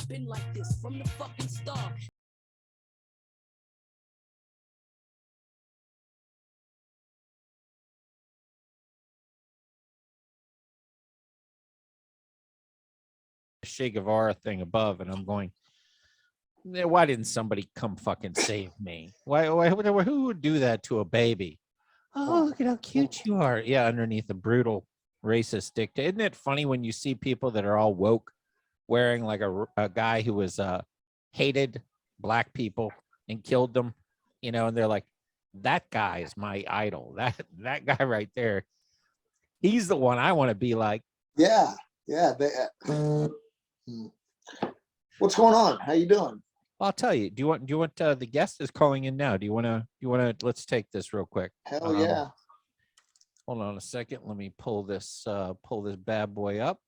Been like this from the fucking start. Che Guevara thing above, and I'm going, why didn't somebody come fucking save me? Who would do that to a baby? Oh, look at how cute you are. Yeah, underneath a brutal racist dictator. Isn't it funny when you see people that are all woke wearing like a guy who was hated black people and killed them, and they're like, that guy is my idol. That guy right there, he's the one I want to be like. Yeah. What's going on? How you doing? I'll tell you. Do you want the guest is calling in now? Do you want to let's take this real quick. Hell yeah. Hold on a second. Let me pull this bad boy up.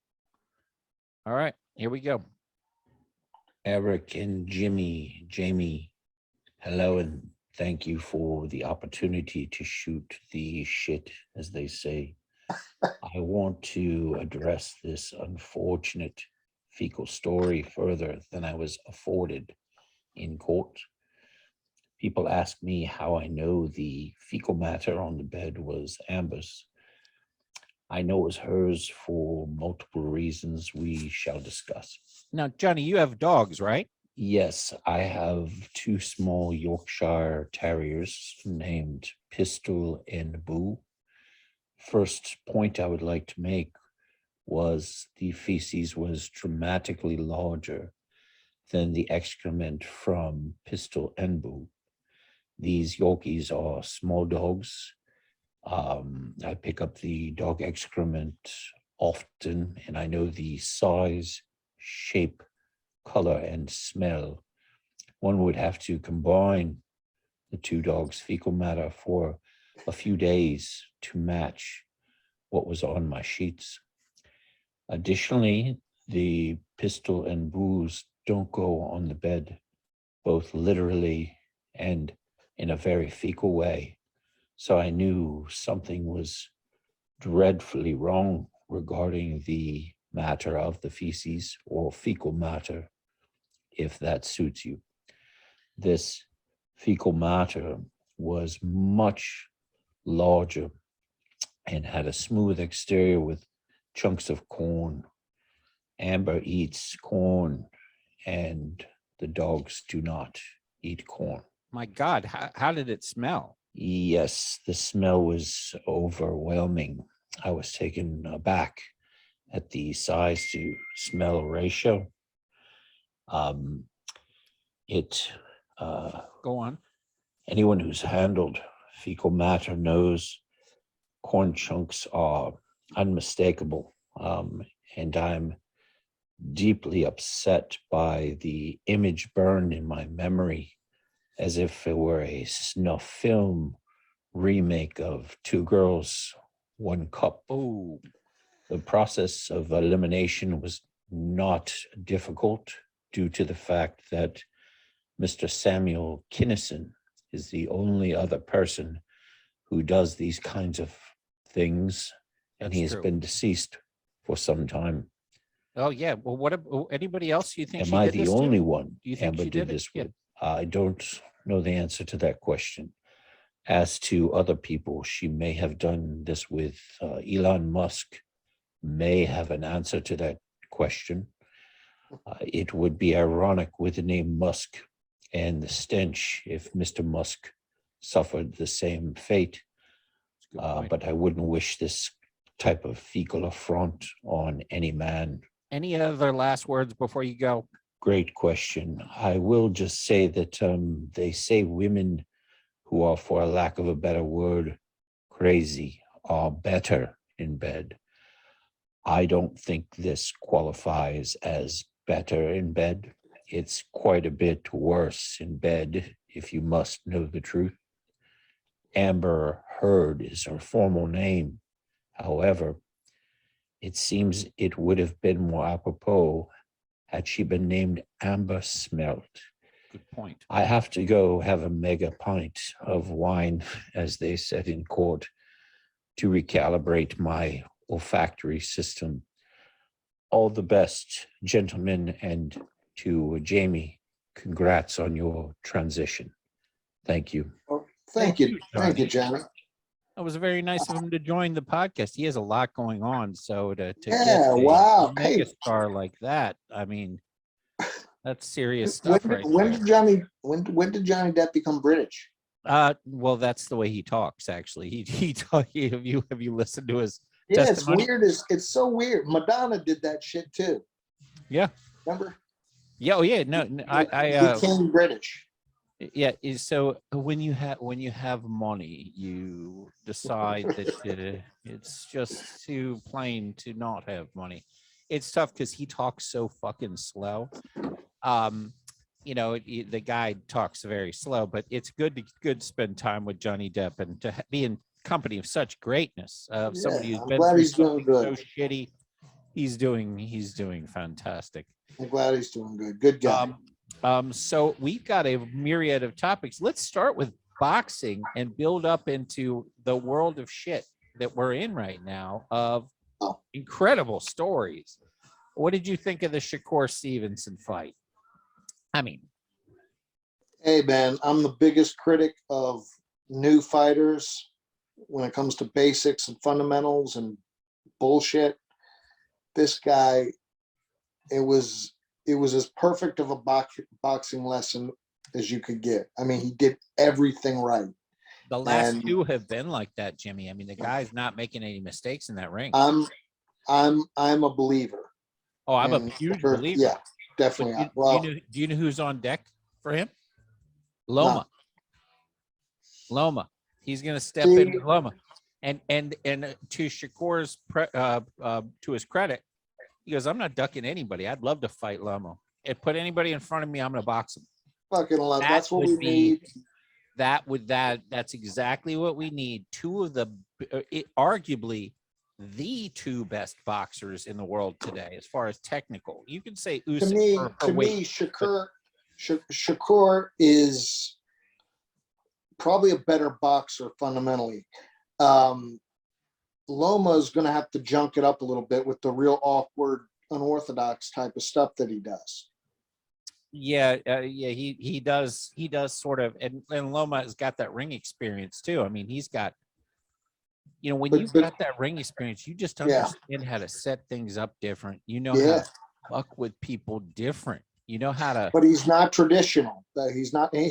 All right, here we go. Eric and Jamie, hello, and thank you for the opportunity to shoot the shit, as they say. I want to address this unfortunate fecal story further than I was afforded in court. People ask me how I know the fecal matter on the bed was Amber's. I know it was hers for multiple reasons we shall discuss. Now, Johnny, you have dogs, right? Yes, I have two small Yorkshire Terriers named Pistol and Boo. First point I would like to make was the feces was dramatically larger than the excrement from Pistol and Boo. These Yorkies are small dogs. I pick up the dog excrement often, and I know the size, shape, color, and smell. One would have to combine the two dogs' fecal matter for a few days to match what was on my sheets. Additionally, the Pistol and Boo's don't go on the bed, both literally and in a very fecal way. So I knew something was dreadfully wrong regarding the matter of the feces or fecal matter, if that suits you. This fecal matter was much larger and had a smooth exterior with chunks of corn. Amber eats corn, and the dogs do not eat corn. My God, how did it smell? Yes, the smell was overwhelming. I was taken aback at the size to smell ratio. Um, it Go on. Anyone who's handled fecal matter knows corn chunks are unmistakable, and I'm deeply upset by the image burned in my memory as if it were a snuff film remake of Two Girls, One Cup. Oh, the process of elimination was not difficult due to the fact that Mr. Samuel Kinnison is the only other person who does these kinds of things, and he has been deceased for some time. Oh yeah. Well, what anybody else you think? Am I the only one Amber did this with? I don't know the answer to that question. As to other people she may have done this with, Elon Musk may have an answer to that question. It would be ironic with the name Musk and the stench if Mr. Musk suffered the same fate. But I wouldn't wish this type of fecal affront on any man. Any other last words before you go? Great question. I will just say that they say women who are, for a lack of a better word, crazy, are better in bed. I don't think this qualifies as better in bed. It's quite a bit worse in bed, if you must know the truth. Amber Heard is her formal name. However, it seems it would have been more apropos had she been named Amber Smelt. Good point. I have to go have a mega pint of wine, as they said in court, to recalibrate my olfactory system. All the best, gentlemen, and to Jamie, congrats on your transition. Thank you. Well, thank you, Johnny. Johnny. It was very nice of him to join the podcast. He has a lot going on, so to Yeah, get a wow. mega Hey, star like that, I mean, that's serious when stuff, did, right when there. did Johnny when did Johnny Depp become British? Well, that's the way he talks. Actually, have you listened to his Yeah, testimony? it's weird. It's so weird. Madonna did that shit too. Yeah. Remember? Yeah. Oh, yeah. No, I became British. yeah. So when you have money, you decide that it's just too plain to not have money. It's tough because he talks so fucking slow. The guy talks very slow, but it's good to spend time with Johnny Depp and to be in company of such greatness, of somebody who's I'm been glad through he's doing something good. so shitty. He's doing fantastic. I'm glad he's doing good. Good guy. So we've got a myriad of topics. Let's start with boxing and build up into the world of shit that we're in right now of incredible stories. What did you think of the Shakur Stevenson fight? I mean, Hey man, I'm the biggest critic of new fighters when it comes to basics and fundamentals and bullshit. This guy, it was as perfect of a boxing lesson as you could get. I mean, he did everything right. The last two have been like that, Jimmy. I mean, the guy's not making any mistakes in that ring. I'm a believer. Oh, I'm a huge believer. Yeah, definitely. Do you know who's on deck for him? Loma. No. Loma. He's going to step in Loma. And to Shakur's to his credit, he goes, I'm not ducking anybody. I'd love to fight Loma. If put anybody in front of me, I'm going to box him. Fucking love. That's what we need. That's exactly what we need. Two of the arguably the two best boxers in the world today, as far as technical. You could say Usyk to me, Shakur is probably a better boxer fundamentally. Loma is going to have to junk it up a little bit with the real awkward, unorthodox type of stuff that he does. Yeah, he does sort of, and Loma has got that ring experience too. I mean, he's got, when you've got that ring experience, you just understand how to set things up different. You know how to fuck with people different. You know how to. But he's not traditional. He's not going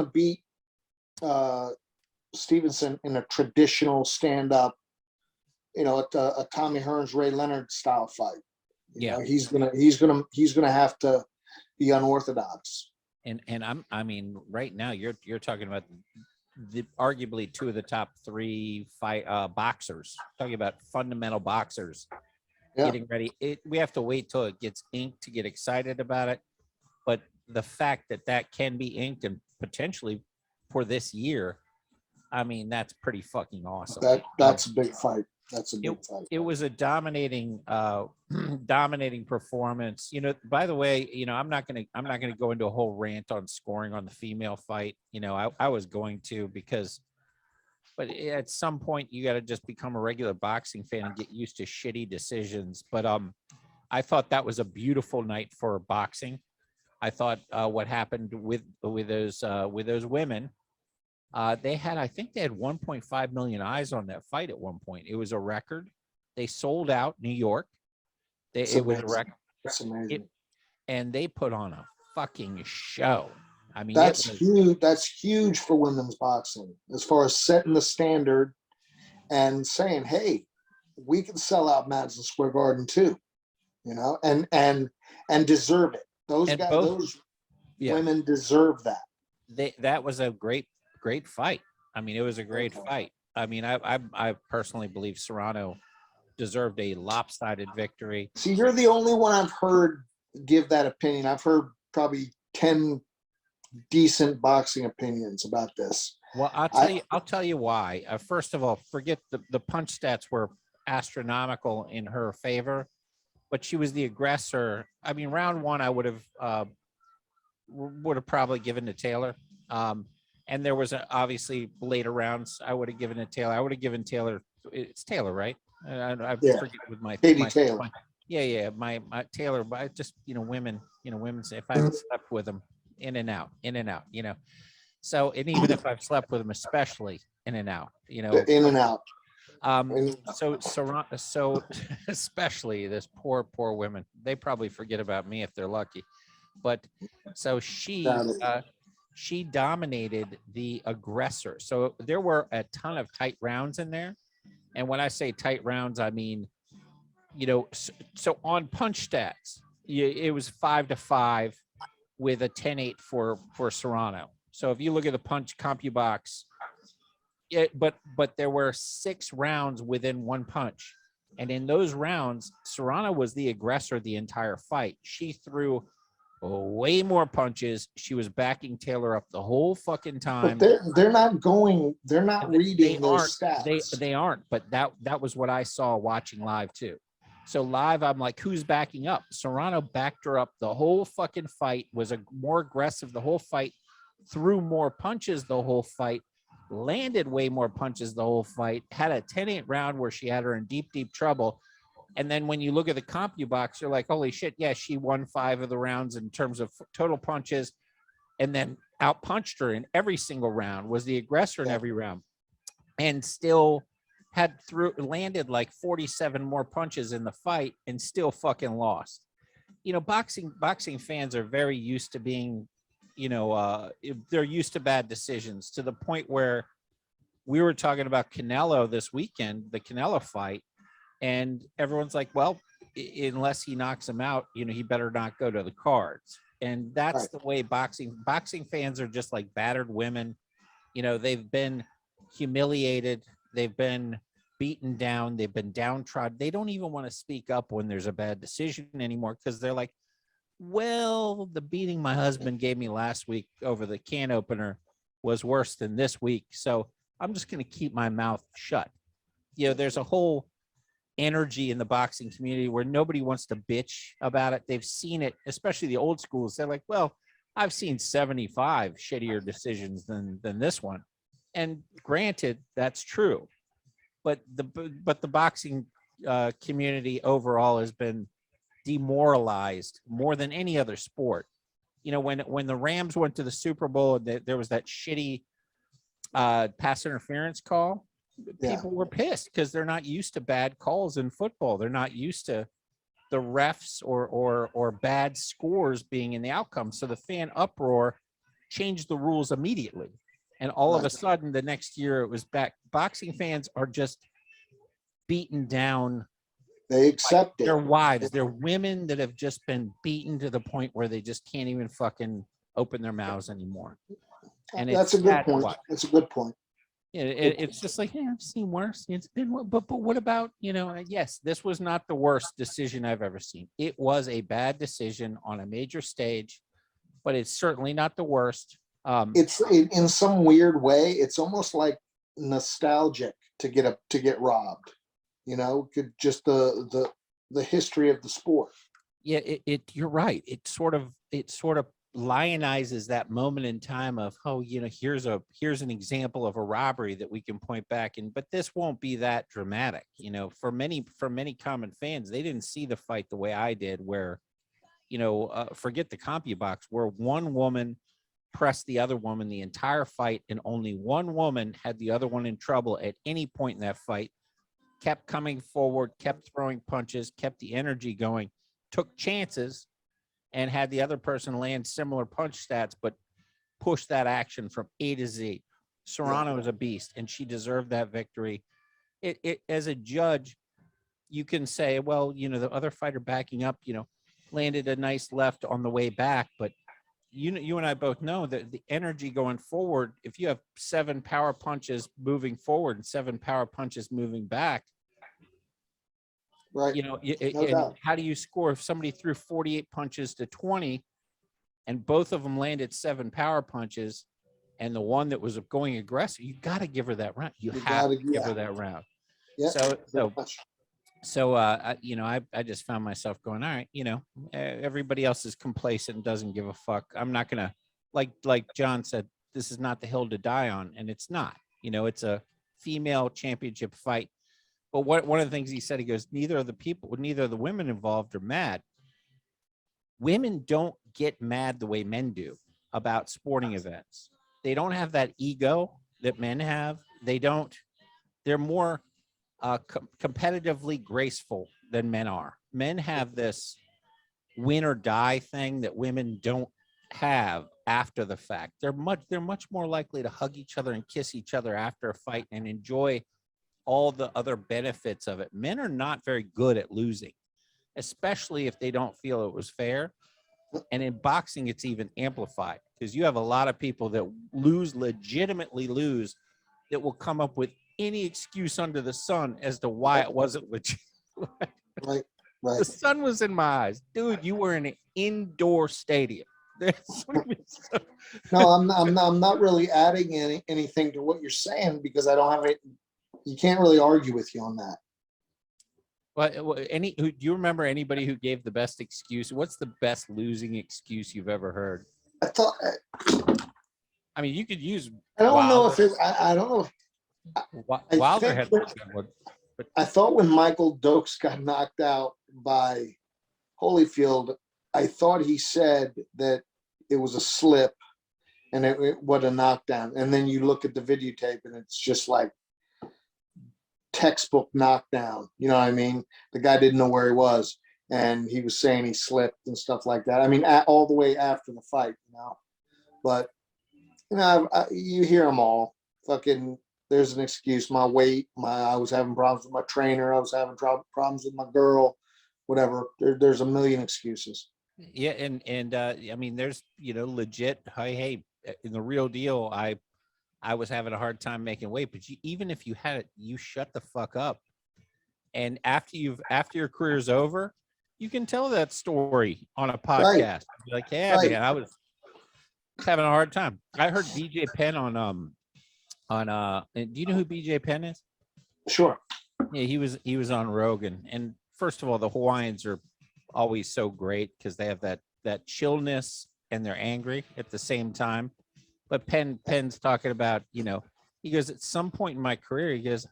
to beat Stevenson in a traditional stand-up, a Tommy Hearns, Ray Leonard style fight. He's gonna have to be unorthodox. And I mean, right now you're talking about the arguably two of the top three boxers. Talking about fundamental boxers getting ready. We have to wait till it gets inked to get excited about it. But the fact that can be inked and potentially for this year, I mean, that's pretty fucking awesome. That's a big fight. That's a big fight. It was a dominating performance. By the way, I'm not gonna go into a whole rant on scoring on the female fight. I was going to but at some point you got to just become a regular boxing fan and get used to shitty decisions. But I thought that was a beautiful night for boxing. I thought what happened with those women. I think they had 1.5 million eyes on that fight at one point. It was a record. They sold out New York. It was a record. That's amazing. And they put on a fucking show. I mean, that's huge. That's huge for women's boxing as far as setting the standard and saying, "Hey, we can sell out Madison Square Garden too," and deserve it. Those women deserve that. That was a great fight. I mean, it was a great fight. I mean, I personally believe Serrano deserved a lopsided victory. See, you're the only one I've heard give that opinion. I've heard probably 10 decent boxing opinions about this. Well, I'll tell you why. First of all, forget the punch stats were astronomical in her favor, but she was the aggressor. I mean, round one, I would have probably given to Taylor. And there was obviously later rounds I would have given to Taylor. I would have given Taylor. It's Taylor, right? I forget with my Taylor. My Taylor, but just women. women say if I haven't slept with them, in and out, in and out, So, and even if I've slept with them, especially in and out, In and out. So especially this poor women, they probably forget about me if they're lucky. But so she dominated the aggressor. So there were a ton of tight rounds in there. And when I say tight rounds, I mean, so on punch stats, it was 5-5 with a 10-8 for Serrano. So if you look at the punch CompuBox, but there were 6 rounds within one punch. And in those rounds, Serrano was the aggressor the entire fight. She threw way more punches. She was backing Taylor up the whole fucking time. But they're not reading those stats. They aren't, but that was what I saw watching live too. So live, I'm like, who's backing up? Serrano backed her up the whole fucking fight, was more aggressive the whole fight, threw more punches the whole fight, landed way more punches the whole fight, had a 10-8 round where she had her in deep, deep trouble. And then when you look at the CompuBox, you're like, holy shit, yeah, she won 5 of the rounds in terms of total punches, and then outpunched her in every single round, was the aggressor in every round, and still landed like 47 more punches in the fight and still fucking lost. Boxing fans are very used to being, they're used to bad decisions, to the point where we were talking about Canelo this weekend, the Canelo fight, and everyone's like, well, unless he knocks him out, he better not go to the cards. And that's right. The way boxing fans are just like battered women. They've been humiliated. They've been beaten down. They've been downtrodden. They don't even want to speak up when there's a bad decision anymore, because they're like, well, the beating my husband gave me last week over the can opener was worse than this week, so I'm just going to keep my mouth shut. There's a whole energy in the boxing community where nobody wants to bitch about it. They've seen it, especially the old schools. They're like, well, I've seen 75 shittier decisions than this one. And granted, that's true. But the boxing community overall has been demoralized more than any other sport. When the Rams went to the Super Bowl, there was that shitty pass interference call. People were pissed because they're not used to bad calls in football. They're not used to the refs or bad scores being in the outcome. So the fan uproar changed the rules immediately. And all of a sudden, the next year it was back. Boxing fans are just beaten down. They accept it. Their wives, their women that have just been beaten to the point where they just can't even fucking open their mouths anymore. And that's a good point. That's a good point. It's just like, I've seen worse. It's been, but what about, yes, this was not the worst decision I've ever seen. It was a bad decision on a major stage, but it's certainly not the worst. It's in some weird way, it's almost like nostalgic to get robbed. Just the history of the sport. Yeah, you're right. It sort of lionizes that moment in time of, here's an example of a robbery that we can point back in, but this won't be that dramatic. For many common fans, they didn't see the fight the way I did, where, forget the CompuBox, where one woman pressed the other woman the entire fight, and only one woman had the other one in trouble at any point in that fight, kept coming forward, kept throwing punches, kept the energy going, took chances, and had the other person land similar punch stats, but pushed that action from A to Z. Serrano is a beast, and she deserved that victory. It as a judge, you can say, well, the other fighter backing up, landed a nice left on the way back, but you and I both know that the energy going forward, if you have 7 power punches moving forward and 7 power punches moving back, right? How do you score if somebody threw 48 punches to 20 and both of them landed 7 power punches, and the one that was going aggressive, you got to give her that round. You have to give her that round. Yeah. So I just found myself going, all right, everybody else is complacent and doesn't give a fuck. I'm not gonna, like John said, this is not the hill to die on, and it's not. It's a female championship fight. But one of the things he said, he goes, neither of the women involved are mad. women don't get mad the way men do about sporting events. They don't have that ego that men have. They're more competitively graceful than men are. Men have this win or die thing that women don't have after the fact. They're much more likely to hug each other and kiss each other after a fight and enjoy all the other benefits of it. Men are not very good at losing, especially if they don't feel it was fair. And in boxing, it's even amplified because you have a lot of people that legitimately lose, that will come up with any excuse under the sun as to why it wasn't legit. Right. The sun was in my eyes. Dude, you were in an indoor stadium. No, I'm not really adding anything to what you're saying because I don't have it. You can't really argue with you on that. Well, do you remember anybody who gave the best excuse? What's the best losing excuse you've ever heard? I mean, you could use. I don't Wilder. know if it. I don't know. Wilder had one good one. But I thought when Michael Dokes got knocked out by Holyfield, I thought he said that it was a slip and it was a knockdown. And then you look at the videotape and it's just like textbook knockdown. You know what I mean? The guy didn't know where he was and he was saying he slipped and stuff like that. I mean, all the way after the fight, you know. But, you know, you hear them all. Fucking, there's an excuse. My weight, I was having problems with my trainer. I was having problems with my girl, whatever. There's a million excuses. Yeah, and I mean, there's, you know, legit. Hey, in the real deal, I was having a hard time making weight, but even if you had it, you shut the fuck up. And after your career's over, you can tell that story on a podcast. Right. Be like, yeah, man, I was having a hard time. I heard BJ Penn on do you know who BJ Penn is? Sure. Yeah, he was on Rogan. And first of all, the Hawaiians are always so great because they have that chillness and they're angry at the same time. But Penn's talking about, you know, he goes, at some point in my career, he goes,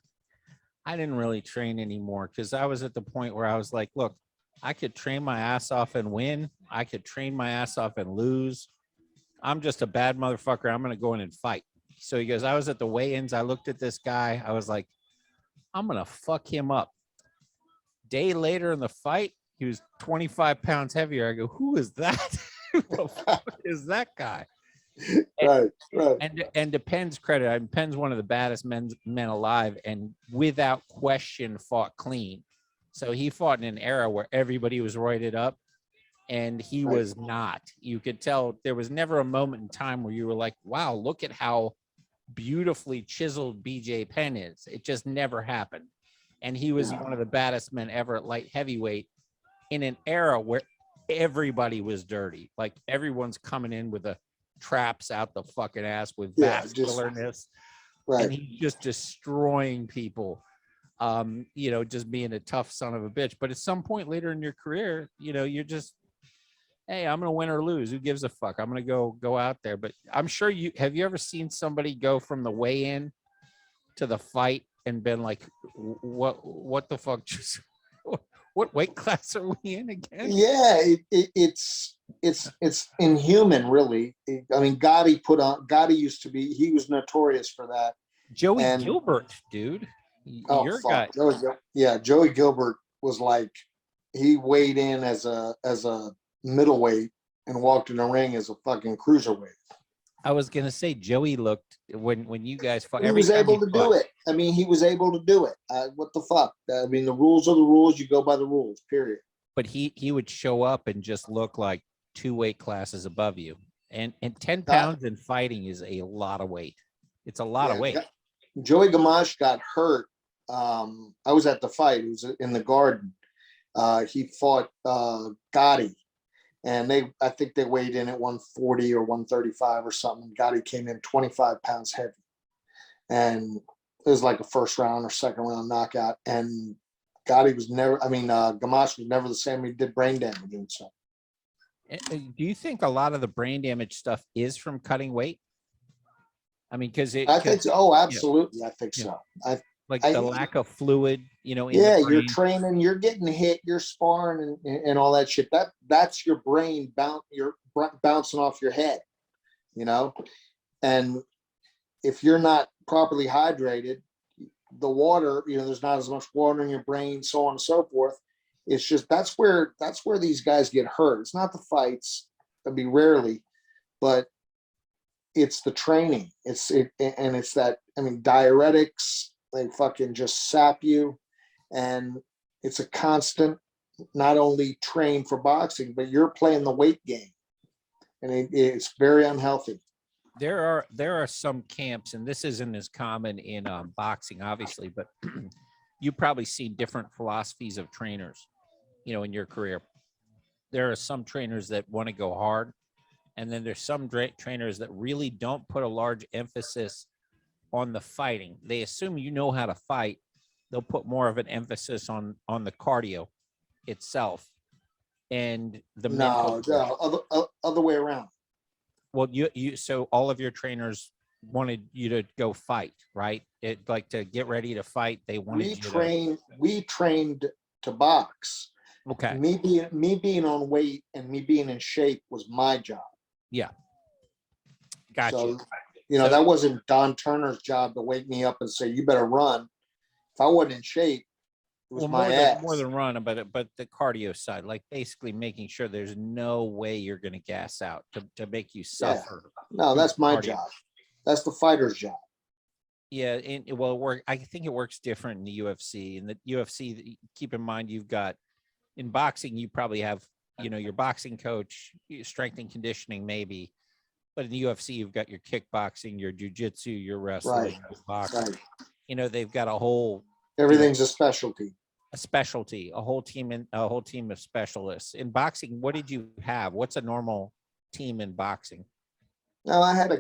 I didn't really train anymore because I was at the point where I was like, look, I could train my ass off and win. I could train my ass off and lose. I'm just a bad motherfucker. I'm going to go in and fight. So he goes, I was at the weigh-ins. I looked at this guy. I was like, I'm going to fuck him up. Day later in the fight, he was 25 pounds heavier. I go, who is that? Who the fuck is that guy? And, right. And to Penn's credit, I mean, Penn's one of the baddest men alive, and without question fought clean. So he fought in an era where everybody was roided up, and he was not. You could tell there was never a moment in time where you were like, wow, look at how beautifully chiseled BJ Penn is. It just never happened. And he was one of the baddest men ever at light heavyweight in an era where everybody was dirty. Like everyone's coming in with the traps out the fucking ass with vascularness. And he's just destroying people. You know, just being a tough son of a bitch. But at some point later in your career, you know, you're just, hey, I'm gonna win or lose. Who gives a fuck? I'm gonna go out there. But I'm sure you ever seen somebody go from the weigh-in to the fight and been like, what the fuck just what weight class are we in again? Yeah, it's inhuman, really. I mean, Gotti used to be, he was notorious for that. Joey Gilbert, dude. Your guy. Joey Gilbert was like, he weighed in as a middleweight and walked in the ring as a fucking cruiserweight. I was gonna say Joey looked when you guys fought. He was able to do it. I mean, he was able to do it. What the fuck? I mean, the rules are the rules. You go by the rules. Period. But he would show up and just look like 2 weight classes above you, and 10 pounds in fighting is a lot of weight. It's a lot of weight. Joey Gamache got hurt. I was at the fight. It was in the Garden. He fought Gotti. And I think they weighed in at 140 or 135 or something. Gotti came in 25 pounds heavy. And it was like a first round or second round knockout. And Gamache was never the same. He did brain damage. And so. Do you think a lot of the brain damage stuff is from cutting weight? I mean, because I think so. Oh, absolutely. Yeah. I think so. Like I the lack of fluid, in the yeah, you're brain. training, you're getting hit, you're sparring and all that shit. That's your brain you're bouncing off your head, you know? And if you're not properly hydrated, the water, there's not as much water in your brain, so on and so forth. It's just that's where these guys get hurt. It's not the fights, that'd be rarely, but it's the training. And it's that, I mean, diuretics, they fucking just sap you. And it's a constant, not only train for boxing, but you're playing the weight game. And it's very unhealthy. There are some camps, and this isn't as common in boxing, obviously, but you probably see different philosophies of trainers, in your career. There are some trainers that want to go hard, and then there's some trainers that really don't put a large emphasis on the fighting. They assume you know how to fight. They'll put more of an emphasis on the cardio itself and the mental. No, other way around. Well, so all of your trainers wanted you to go fight, right? It like to get ready to fight. They wanted we trained to box. Okay. Me being on weight and me being in shape was my job. Yeah. Gotcha. So, that wasn't Don Turner's job to wake me up and say, you better run. If I wasn't in shape, it was my ass. More than run, but the cardio side, like basically making sure there's no way you're going to gas out to make you suffer. Yeah. No, that's my job. That's the fighter's job. Yeah, I think it works different in the UFC. In the UFC, keep in mind you've got in boxing, you probably have your boxing coach, strength and conditioning maybe, but in the UFC you've got your kickboxing, your jiu-jitsu, your wrestling, your boxing. Right. They've got a whole everything's a specialty. A whole team of specialists. In boxing, what did you have? What's a normal team in boxing? No, I had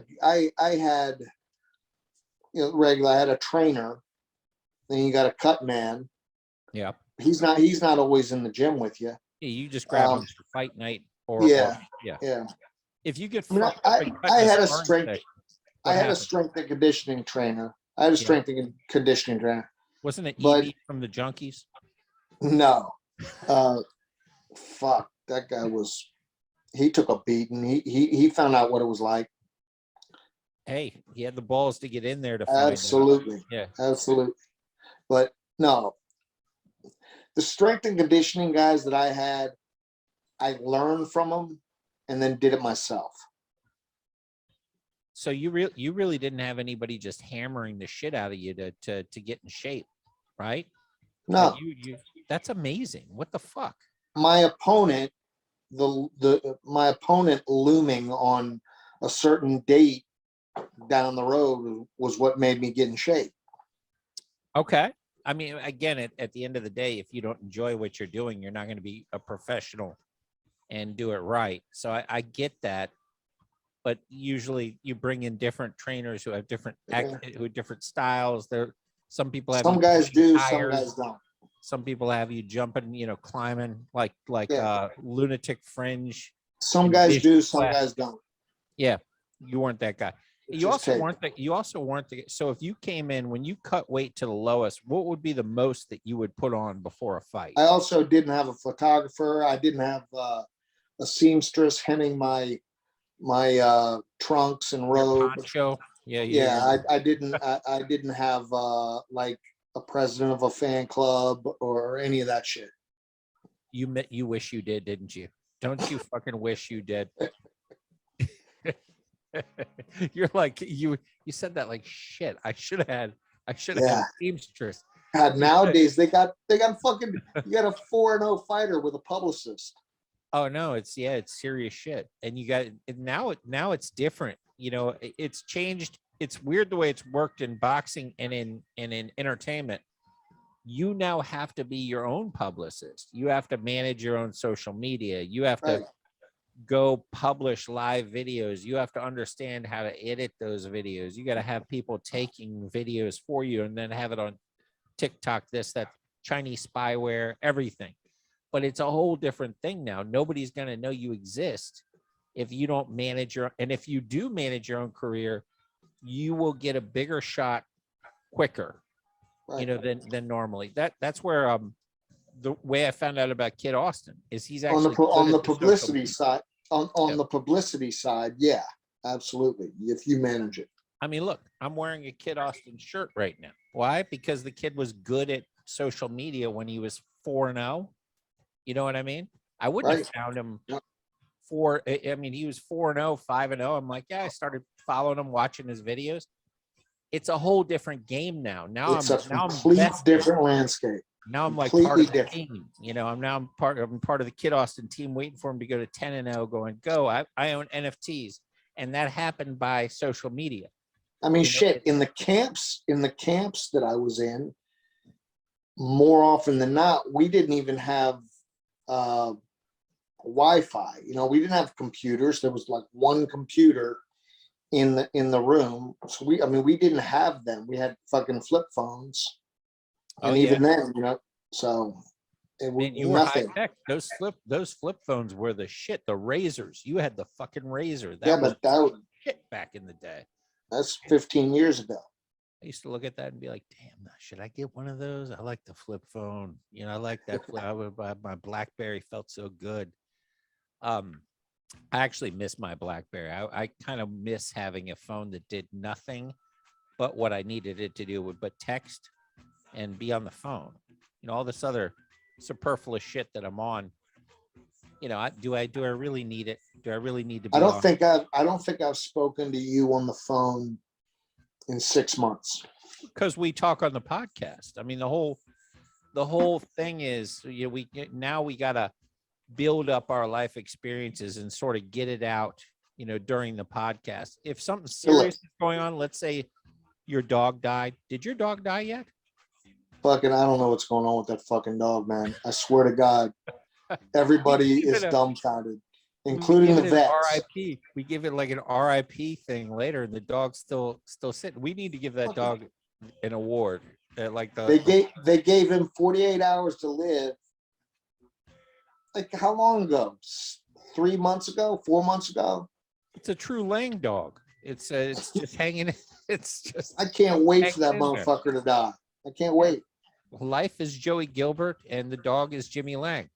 regular. I had a trainer. Then you got a cut man. Yeah. He's not always in the gym with you. Yeah, you just grab him for fight night yeah. If you get I had a strength and conditioning trainer. I had a strength and conditioning trainer. Wasn't it Evie from the Junkies? No. Fuck, that guy he took a beating. He found out what it was like. Hey, he had the balls to get in there to find absolutely out. Yeah, absolutely. But no, the strength and conditioning guys that I had, I learned from them and then did it myself. So you really didn't have anybody just hammering the shit out of you to get in shape, right? No, that's amazing. What the fuck? My opponent, my opponent looming on a certain date down the road was what made me get in shape. Okay. I mean, again, at the end of the day, if you don't enjoy what you're doing, you're not going to be a professional and do it right. So I get that. But usually you bring in different trainers who have different styles. Some people have some guys do, tires. some guys don't. Some people have you jumping, climbing like lunatic fringe. Some guys do, some guys don't. Yeah, you weren't that guy. You also weren't the. So if you came in when you cut weight to the lowest, what would be the most that you would put on before a fight? I also didn't have a photographer. I didn't have a seamstress hemming my trunks and robe. Poncho. I didn't have like a president of a fan club or any of that shit. You wish you did, didn't you? Don't you fucking wish you did? You're like you said that like shit. I should have had a seamstress. God, nowadays they got fucking, you got a 4-0 fighter with a publicist. Oh no, it's serious shit. And you got now it's different. It's changed. It's weird the way it's worked in boxing and in entertainment. You now have to be your own publicist. You have to manage your own social media. You have to go publish live videos. You have to understand how to edit those videos. You got to have people taking videos for you and then have it on TikTok, that Chinese spyware, everything. But it's a whole different thing now. Nobody's going to know you exist if you don't manage and if you do manage your own career, you will get a bigger shot quicker. you know, than normally. That's where the way I found out about Kid Austin is he's actually on the good at social publicity media. side. On Yeah. the publicity side, yeah, absolutely. If you manage it. I mean, look, I'm wearing a Kid Austin shirt right now. Why? Because the kid was good at social media when he was 4-0. You know what I mean? I wouldn't have found him I mean, he was 4-0, 5-0. I'm like, yeah, I started following him, watching his videos. It's a whole different game now. Now It's I'm a complete different landscape. Now I'm like Completely part of the different. team. You know, I'm part of the Kid Austin team, waiting for him to go to 10-0, going, go. I own NFTs. And that happened by social media. I mean, You know, shit, in the camps that I was in, more often than not, we didn't even have Wi-Fi. You know, we didn't have computers. There was like one computer in the room. So we didn't have them. We had fucking flip phones. And even then, you know, so it was Man, you were nothing. high tech. Those flip phones were the shit. The razors. You had the fucking razor. Yeah, but that was shit back in the day. That's 15 years ago. I used to look at that and be like, damn, should I get one of those? I like the flip phone. You know, I like that. My BlackBerry felt so good. I actually miss my BlackBerry. I kind of miss having a phone that did nothing but what I needed it to do, but text and be on the phone. You know, all this other superfluous shit that I'm on. You know, do I really need it? Do I really need to be I don't think I've spoken to you on the phone in 6 months. Because we talk on the podcast. I mean, the whole thing is, you know, we gotta build up our life experiences and sort of get it out, you know, during the podcast. If something serious is going on, let's say your dog died. Did your dog die yet? Fucking, I don't know what's going on with that fucking dog, man. I swear to God, everybody is dumbfounded, including the vets. RIP. We give it like an RIP thing later, and the dog's still sitting. We need to give that dog an award. They gave him 48 hours to live. Like how long ago? 3 months ago? 4 months ago? It's a true Lang dog. It's just hanging. It's just. I can't wait for that motherfucker to die. I can't wait. Life is Joey Gilbert, and the dog is Jimmy Lang.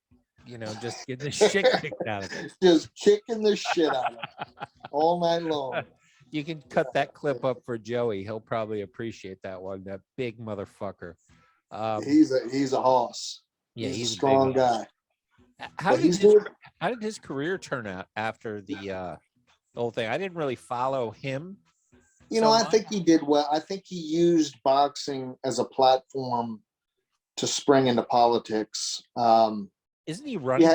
You know, just getting the shit kicked out of it. Just kicking the shit out of it all night long. You can cut that clip up for Joey. He'll probably appreciate that one. That big motherfucker. He's a hoss. Yeah, he's a strong guy. How did his career turn out after the whole thing? I didn't really follow him. You know, I think he did well. I think he used boxing as a platform to spring into politics. Isn't he running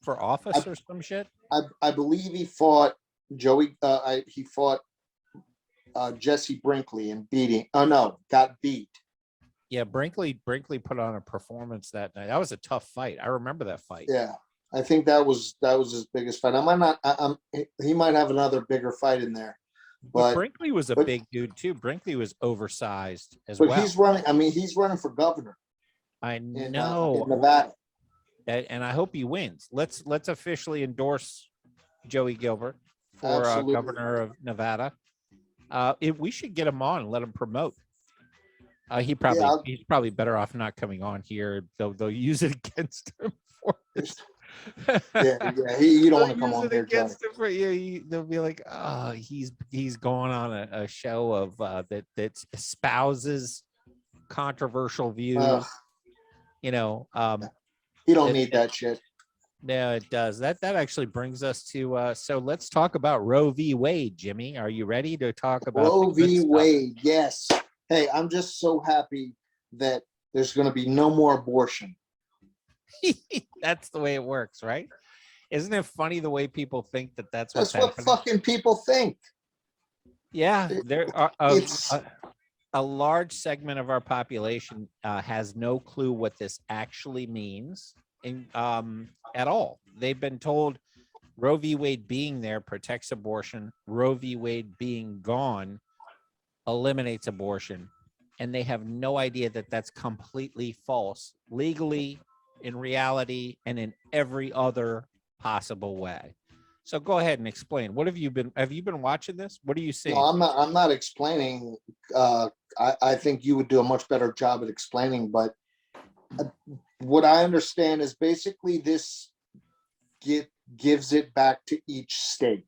for office or some shit? I believe he fought Joey. He fought Jesse Brinkley and got beat. Yeah, Brinkley put on a performance that night. That was a tough fight. I remember that fight. Yeah, I think that was his biggest fight. He might have another bigger fight in there. But Brinkley was a big dude too. Brinkley was oversized as well. But he's running. I mean, he's running for governor. I know. In Nevada. And I hope he wins. Let's officially endorse Joey Gilbert for governor of Nevada. We should get him on and let him promote. He's probably better off not coming on here. They'll use it against him. You don't want to come on here, Johnny. They'll be like, oh, he's going on a show of that espouses controversial views. You know, you don't need that shit. No, it does. That actually brings us to so let's talk about Roe v. Wade. Jimmy, are you ready to talk about Roe v. Wade? Yes. Hey, I'm just so happy that there's going to be no more abortion. That's the way it works, right? Isn't it funny the way people think that's what's happening? That's what fucking people think. Yeah, there are a large segment of our population has no clue what this actually means at all. They've been told Roe v. Wade being there protects abortion. Roe v. Wade being gone eliminates abortion. And they have no idea that that's completely false, legally, in reality, and in every other possible way. So go ahead and explain. What have you been watching this? What are you seeing? No, I'm not explaining. I think you would do a much better job at explaining, but what I understand is basically this gives it back to each state.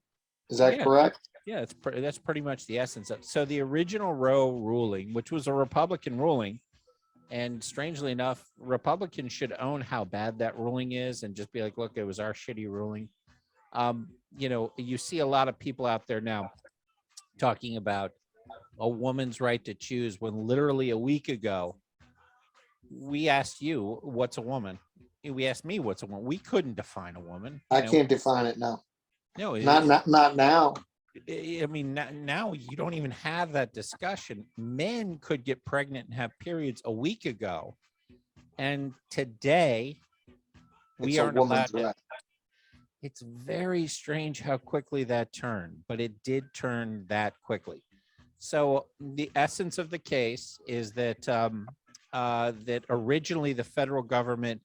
Is that correct? Yeah, that's pretty much the essence of it. So the original Roe ruling, which was a Republican ruling, and strangely enough, Republicans should own how bad that ruling is and just be like, look, it was our shitty ruling. You know, you see a lot of people out there now talking about a woman's right to choose when literally a week ago, we asked you, what's a woman? We asked me, what's a woman? We couldn't define a woman. I can't define it now. No, not now. I mean, now you don't even have that discussion. Men could get pregnant and have periods a week ago. And today, we aren't allowed to. It's very strange how quickly that turned, but it did turn that quickly. So the essence of the case is that that originally the federal government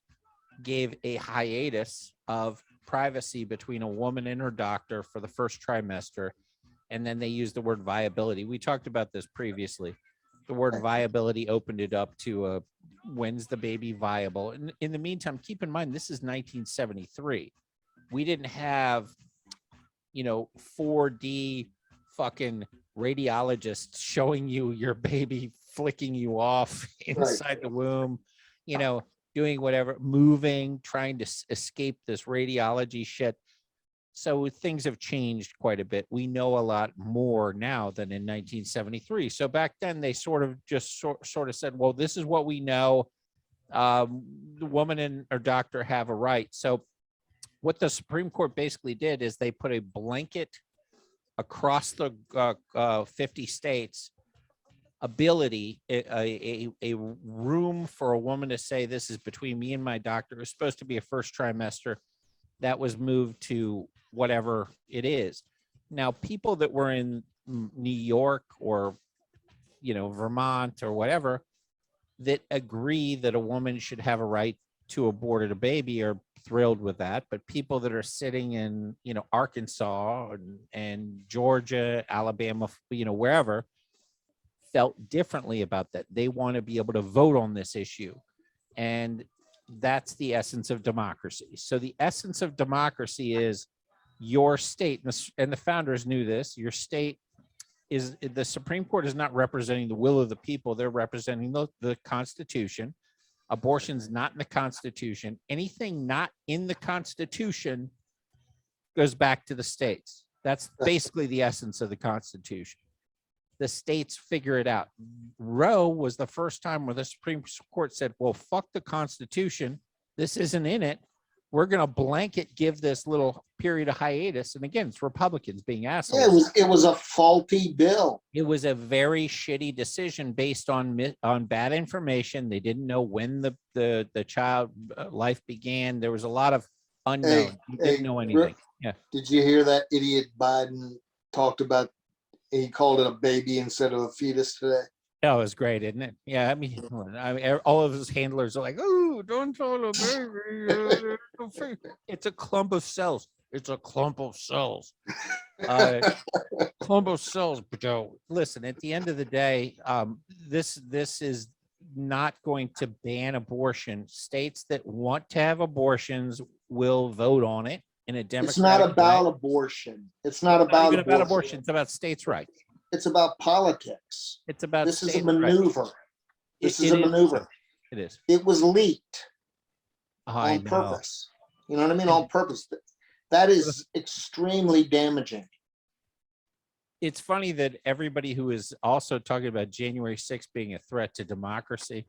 gave a hiatus of privacy between a woman and her doctor for the first trimester, and then they used the word viability. We talked about this previously. The word viability opened it up to when's the baby viable. And in the meantime, keep in mind, this is 1973. We didn't have, 4D fucking radiologists showing you your baby flicking you off inside the womb, doing whatever, moving, trying to escape this radiology shit. So things have changed quite a bit. We know a lot more now than in 1973. So back then they sort of just sort of said, well, this is what we know. The woman and her doctor have a right. So what the Supreme Court basically did is they put a blanket across the 50 states ability, a room for a woman to say, this is between me and my doctor. It was supposed to be a first trimester. That was moved to whatever it is. Now, people that were in New York or, Vermont or whatever, that agree that a woman should have a right to abort a baby are thrilled with that. But people that are sitting in, Arkansas and Georgia, Alabama, wherever, felt differently about that. They want to be able to vote on this issue. And that's the essence of democracy. So the essence of democracy is your state, and the founders knew this, your state is, the Supreme Court is not representing the will of the people. They're representing the Constitution. Abortion's not in the Constitution. Anything not in the Constitution goes back to the states. That's basically the essence of the Constitution. The states figure it out. Roe was the first time where the Supreme Court said, well, fuck the Constitution. This isn't in it. We're going to blanket give this little period of hiatus. And again, it's Republicans being assholes. Yeah, it was a faulty bill. It was a very shitty decision based on bad information. They didn't know when the child life began. There was a lot of unknown. You didn't know anything. Yeah. Did you hear that idiot Biden talked about? He called it a baby instead of a fetus today. That was great, isn't it? Yeah, I mean, all of his handlers are like, "Oh, don't call a baby. It's a clump of cells. It's a clump of cells. Clump of cells." But listen, at the end of the day, this is not going to ban abortion. States that want to have abortions will vote on it in a democratic. It's not about abortion. It's not about abortion. It's about states' rights. It's about politics. It's about this is a maneuver. Rights. This is a maneuver. It is. It was leaked on purpose. You know what I mean? On purpose. That is extremely damaging. It's funny that everybody who is also talking about January 6th being a threat to democracy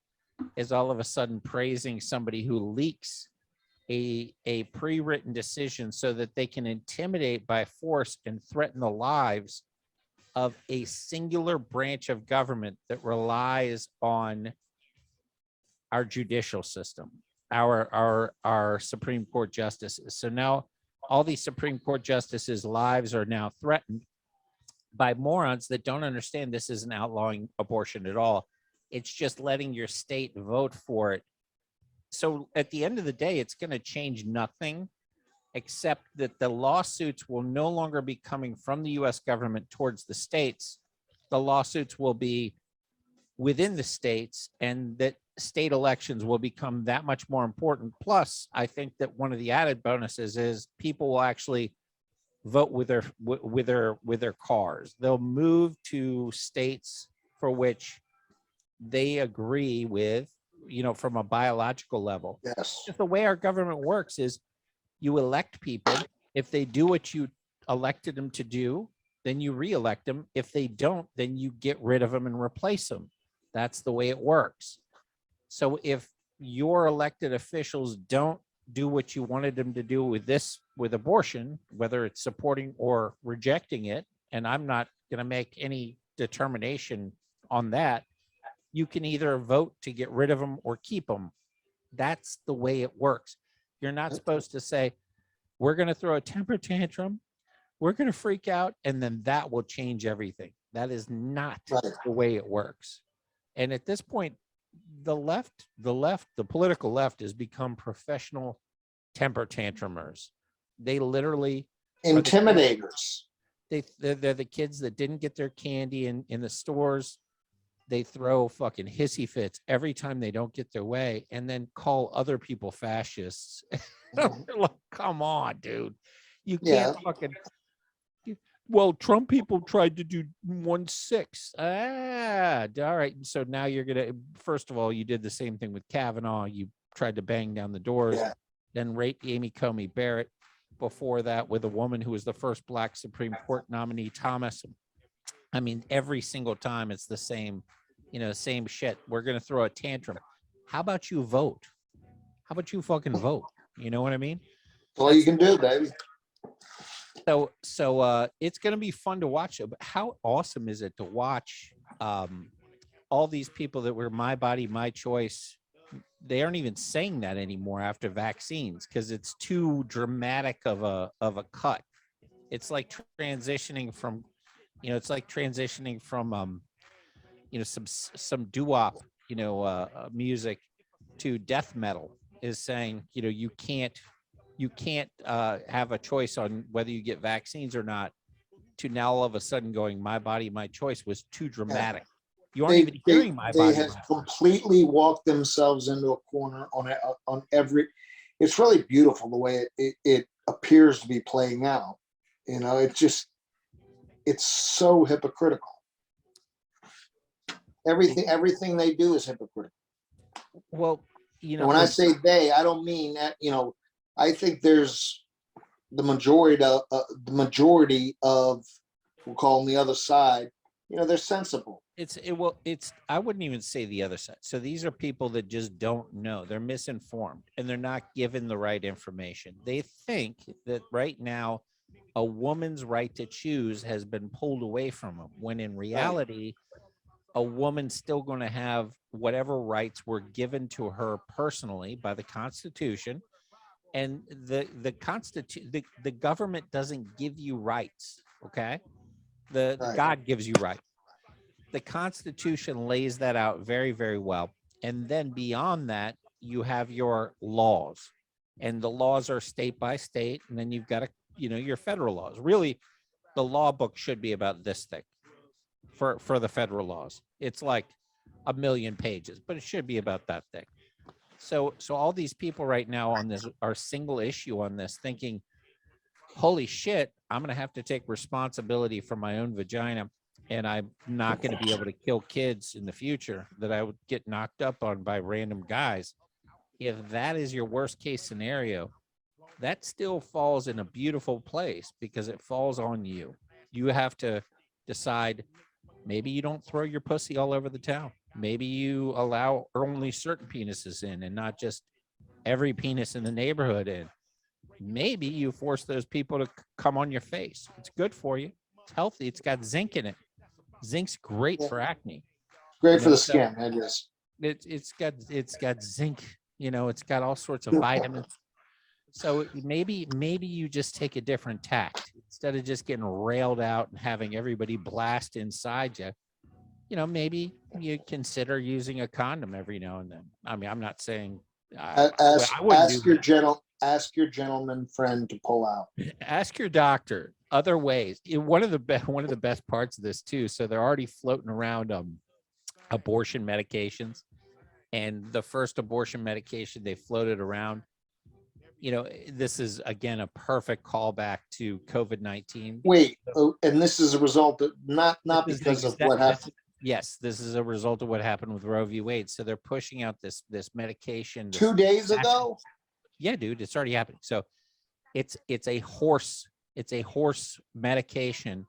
is all of a sudden praising somebody who leaks a pre-written decision so that they can intimidate by force and threaten the lives of a singular branch of government that relies on our judicial system, our Supreme Court justices. So now all these Supreme Court justices' lives are now threatened by morons that don't understand this isn't outlawing abortion at all. It's just letting your state vote for it. So at the end of the day, it's going to change nothing except that the lawsuits will no longer be coming from the US government towards the states. The lawsuits will be within the states, and that state elections will become that much more important. Plus, I think that one of the added bonuses is people will actually vote with their cars. They'll move to states for which they agree with, from a biological level. Yes. Just the way our government works is you elect people. If they do what you elected them to do, then you re-elect them. If they don't, then you get rid of them and replace them. That's the way it works. So if your elected officials don't do what you wanted them to do with abortion, whether it's supporting or rejecting it, and I'm not going to make any determination on that, you can either vote to get rid of them or keep them. That's the way it works. You're not supposed to say, we're going to throw a temper tantrum, we're going to freak out, and then that will change everything. That is not the way it works. And at this point, the political left has become professional temper tantrumers. They literally intimidators. They're the kids that didn't get their candy in the stores. They throw fucking hissy fits every time they don't get their way, and then call other people fascists. Like, come on, dude. You can't fucking. Well, Trump people tried to do 1/6. All right. So now you're gonna. First of all, you did the same thing with Kavanaugh. You tried to bang down the doors, then rape Amy Coney Barrett. Before that, with a woman who was the first Black Supreme Court nominee, Thomas. I mean, every single time it's the same, same shit. We're gonna throw a tantrum. How about you vote? How about you fucking vote? You know what I mean? That's all you can do, baby. So it's going to be fun to watch. But how awesome is it to watch all these people that were my body, my choice? They aren't even saying that anymore after vaccines because it's too dramatic of a cut. It's like transitioning from, some doo-wop, music to death metal is saying, you can't have a choice on whether you get vaccines or not, to now all of a sudden going, my body, my choice was too dramatic. You aren't even hearing my body. They have completely walked themselves into a corner on every. It's really beautiful the way it appears to be playing out. It's so hypocritical. Everything they do is hypocritical. Well, when I say they, I don't mean that. I think there's the majority of we'll call them the other side. They're sensible. I wouldn't even say the other side. So these are people that just don't know. They're misinformed and they're not given the right information. They think that right now a woman's right to choose has been pulled away from them, when in reality, a woman's still going to have whatever rights were given to her personally by the Constitution. And the government doesn't give you rights. Okay. God gives you rights. The Constitution lays that out very, very well. And then beyond that, you have your laws, and the laws are state by state. And then you've got your federal laws. Really, the law book should be about this thick for the federal laws. It's like 1 million pages, but it should be about that thick. So all these people right now on this are single issue on this, thinking, holy shit, I'm going to have to take responsibility for my own vagina, and I'm not going to be able to kill kids in the future that I would get knocked up on by random guys. If that is your worst case scenario, that still falls in a beautiful place because it falls on you. You have to decide, maybe you don't throw your pussy all over the town. Maybe you allow only certain penises in and not just every penis in the neighborhood in. Maybe you force those people to come on your face. It's good for you. It's healthy. It's got zinc in it. Zinc's great for acne. Great for the skin, I guess. It's got zinc, it's got all sorts of vitamins. So maybe you just take a different tact. Instead of just getting railed out and having everybody blast inside you, maybe you consider using a condom every now and then. I mean, I'm not saying ask ask your gentleman friend to pull out. Ask your doctor other ways. One of the best parts of this too. So they're already floating around abortion medications, and the first abortion medication they floated around. This is again a perfect callback to COVID-19. Wait, and this is a result of not because of what happened. Yes, this is a result of what happened with Roe v. Wade. So they're pushing out this medication. 2 days ago? Yeah, dude, it's already happening. So it's a horse medication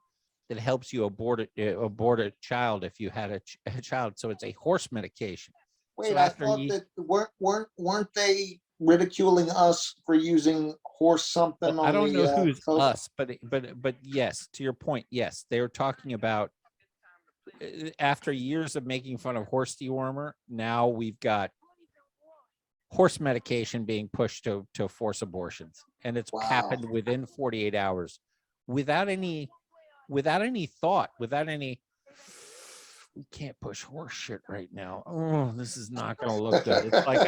that helps you abort a child if you had a child. So it's a horse medication. Wait, so I thought that weren't they ridiculing us for using horse something? I don't know who's COVID? us, but yes, to your point, yes, they were talking about after years of making fun of horse dewormer, now we've got horse medication being pushed to force abortions, and it's happened within 48 hours without any thought, we can't push horse shit right now. Oh, this is not going to look good. It's like,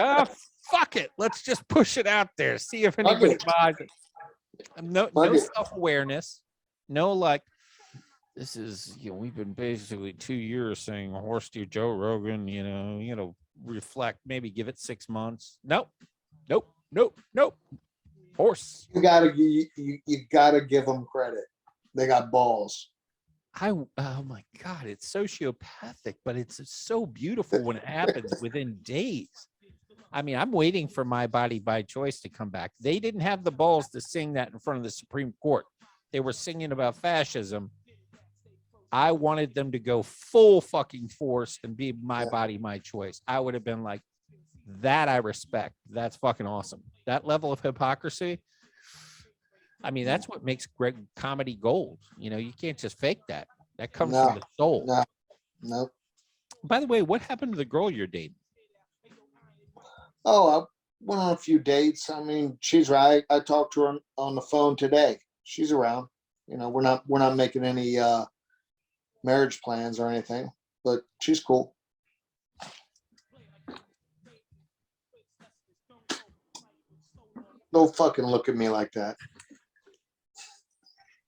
fuck it. Let's just push it out there. See if anybody buys it. No self-awareness. No, like, this is, we've been basically 2 years saying horse to Joe Rogan, reflect, maybe give it 6 months. Nope. Horse. You gotta give them credit. They got balls. Oh my God, it's sociopathic, but it's so beautiful when it happens within days. I mean, I'm waiting for My Body by Choice to come back. They didn't have the balls to sing that in front of the Supreme Court. They were singing about fascism. I wanted them to go full fucking force and be My Body, My Choice. I would have been like, that I respect. That's fucking awesome. That level of hypocrisy. I mean, that's what makes great comedy gold. You can't just fake that. That comes from the soul. No. By the way, what happened to the girl you're dating? Oh, I went on a few dates. I mean, she's right. I talked to her on the phone today. She's around. We're not making any marriage plans or anything, but she's cool. Don't fucking look at me like that.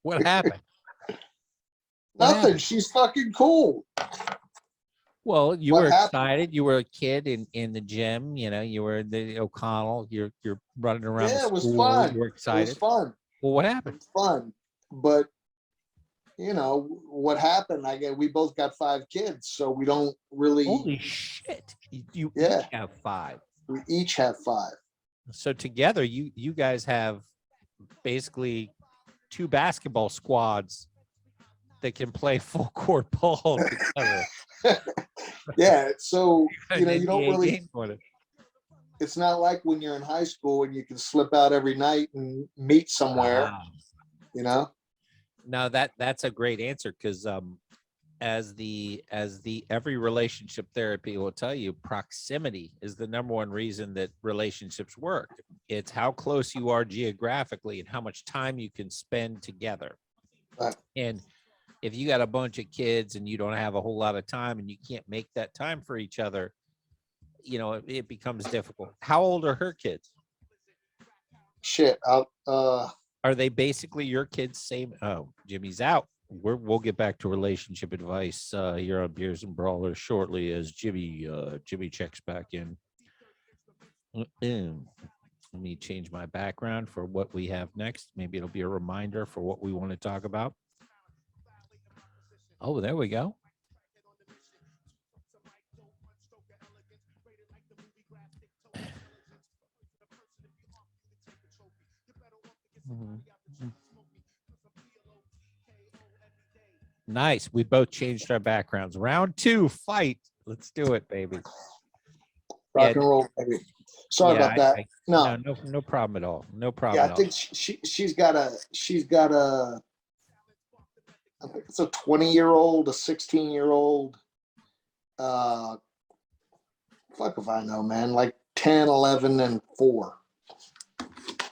What happened? Nothing. She's fucking cool. Well, you were excited. You were a kid in the gym. You were the O'Connell. You're running around. Yeah, the it was school. fun. You were excited. It was fun. Well, what happened? It was fun, but what happened? We both got 5 kids, so we don't really. Holy shit! You each have 5. We each have 5. So together, you guys have basically 2 basketball squads that can play full court ball together. Yeah, so you don't really. It. It's not like when you're in high school and you can slip out every night and meet somewhere. No, that's a great answer, because as the every relationship therapy will tell you, proximity is the number one reason that relationships work. It's how close you are geographically and how much time you can spend together. Right. And if you got a bunch of kids and you don't have a whole lot of time and you can't make that time for each other, it becomes difficult. How old are her kids? Shit. Are they basically your kids? Same. Oh, Jimmy's out. We'll get back to relationship advice here on Beers and Brawlers shortly as Jimmy checks back in. Let me change my background for what we have next. Maybe it'll be a reminder for what we want to talk about. Oh, there we go. Nice. We both changed our backgrounds. Round 2, fight. Let's do it, baby. Rock and roll, baby. Sorry about that. No problem at all. No problem. Yeah, I think she's got a I think it's a 20-year-old, a 16-year-old. Fuck if I know, man. Like 10, 11, and 4.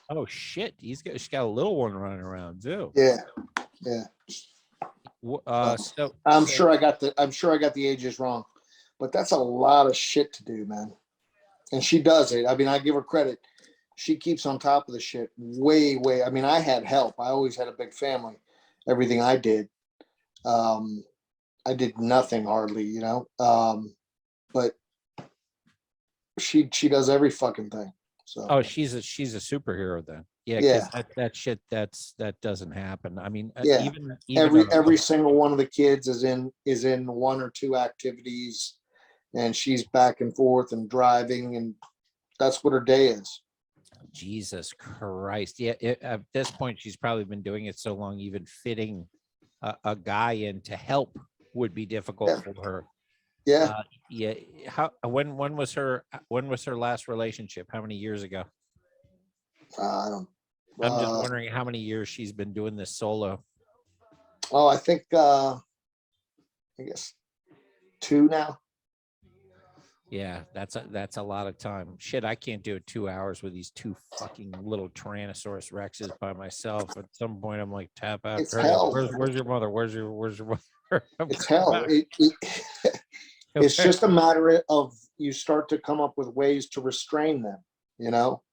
Oh shit! She's got a little one running around too. Yeah. So I'm sure I got the ages wrong, but that's a lot of shit to do, man. And she does it. I mean, I give her credit. she keeps on top of the shit way. I mean, I had help. I always had a big family. Everything I did, I did nothing hardly, you know. But she does every fucking thing. So Oh, she's a superhero then. Yeah, yeah, because that shit that doesn't happen. I mean, yeah. even Every single one of the kids is in one or two activities, and she's back and forth and driving, and that's what her day is. Jesus Christ. Yeah, at this point, she's probably been doing it so long, even fitting a guy in to help would be difficult Yeah, for her. yeah. Yeah. How when was her last relationship? How many years ago? I don't. I'm just wondering how many years she's been doing this solo. Oh, I think I guess 2 now. Yeah, that's a lot of time. Shit, I can't do it 2 hours with these two fucking little Tyrannosaurus Rexes by myself. At some point, I'm like, tap out. It's hell. Where's your mother? Where's your mother? I'm It's coming hell. It's just a matter of you start to come up with ways to restrain them, you know,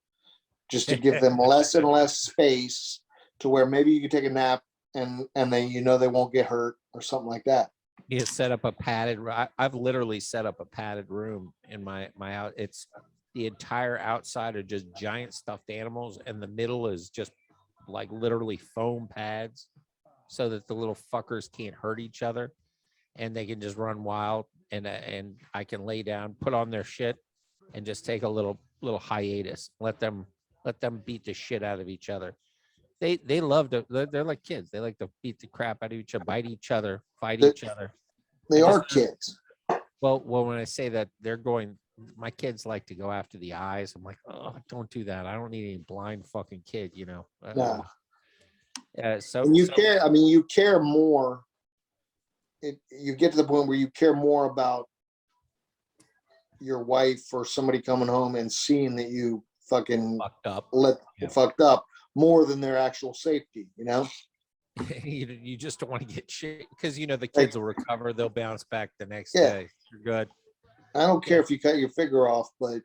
just to give them less and less space to where maybe you can take a nap and then you know they won't get hurt or something like that. You set up a padded. I've literally set up a padded room in my out. It's the entire outside are just giant stuffed animals, and the middle is just like literally foam pads, so that the little fuckers can't hurt each other, and they can just run wild. And I can lay down, put on their shit, and just take a little hiatus. Let them beat the shit out of each other. They love to. They're like kids. They like to beat the crap out of each other, bite each other, fight They, each other. they are kids. Well, when I say that, they're going. My kids like to go after the eyes. I'm like, oh, don't do that. I don't need any blind fucking kid, you know. No. So And you care. I mean, you care more. You get to the point where you care more about your wife or somebody coming home and seeing that you fucking fucked up. Fucked up more than their actual safety, you know. You just don't want to get shit because you know the kids will recover. They'll bounce back the next day. You're good. I don't care if you cut your finger off, but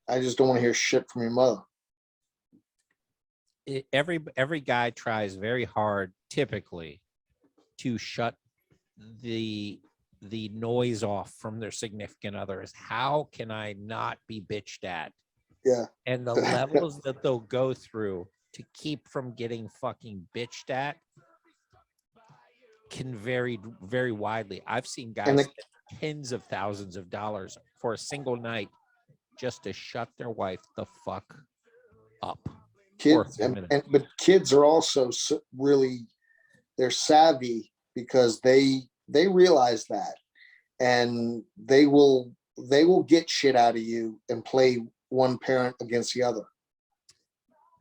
I just don't want to hear shit from your mother. Every guy tries very hard, typically, to shut the noise off from their significant others. How can I not be bitched at? Yeah. And the levels that they'll go through to keep from getting fucking bitched at can vary very widely. I've seen guys get tens of thousands of dollars for a single night just to shut their wife the fuck up. Kids, but kids are also really, they're savvy because they realize that, and they will get shit out of you and play one parent against the other.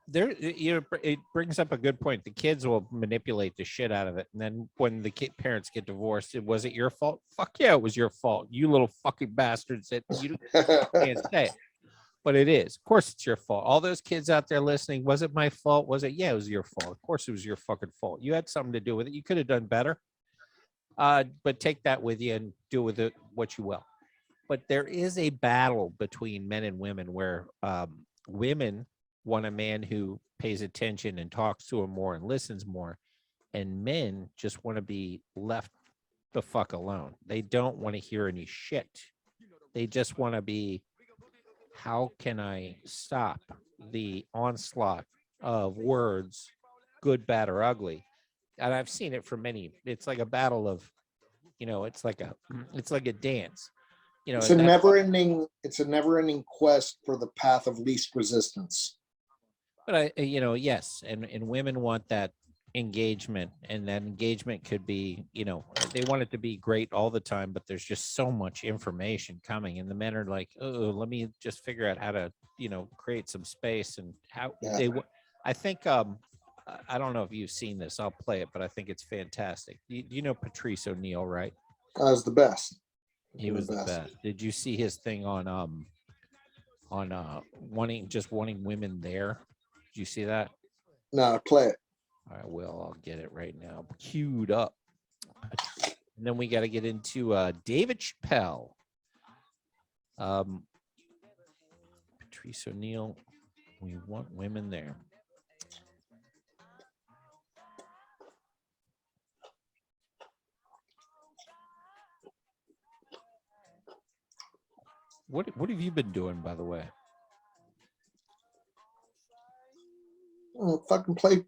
There, you know, it brings up a good point. The kids will manipulate the shit out of it, and then when the parents get divorced, was it your fault? Fuck yeah, it was your fault. You little fucking bastards that you can't say it. But it is. Of course, it's your fault. All those kids out there listening, was it my fault? Was it? Yeah, it was your fault. Of course, it was your fucking fault. You had something to do with it. You could have done better. But take that with you and do with it what you will. But there is a battle between men and women where women want a man who pays attention and talks to them more and listens more. And men just want to be left the fuck alone. They don't want to hear any shit. They just want to be, how can I stop the onslaught of words, good, bad, or ugly? And I've seen it for many. It's like a battle of, you know, it's like a dance. You know, it's a never ending quest for the path of least resistance. But you know, yes, and women want that engagement, and that engagement could be, you know, they want it to be great all the time, but there's just so much information coming, and the men are like, oh, let me just figure out how to, you know, create some space. And how I think I don't know if you've seen this, I'll play it, but I think it's fantastic. You know Patrice O'Neill, right? That was the best. He was the best. Did you see his thing on wanting women there? Did you see that? No, play it. I will. I'll get it right now. Queued up. And then we got to get into David Chappelle. Patrice O'Neill. We want women there. What have you been doing, by the way? Fucking play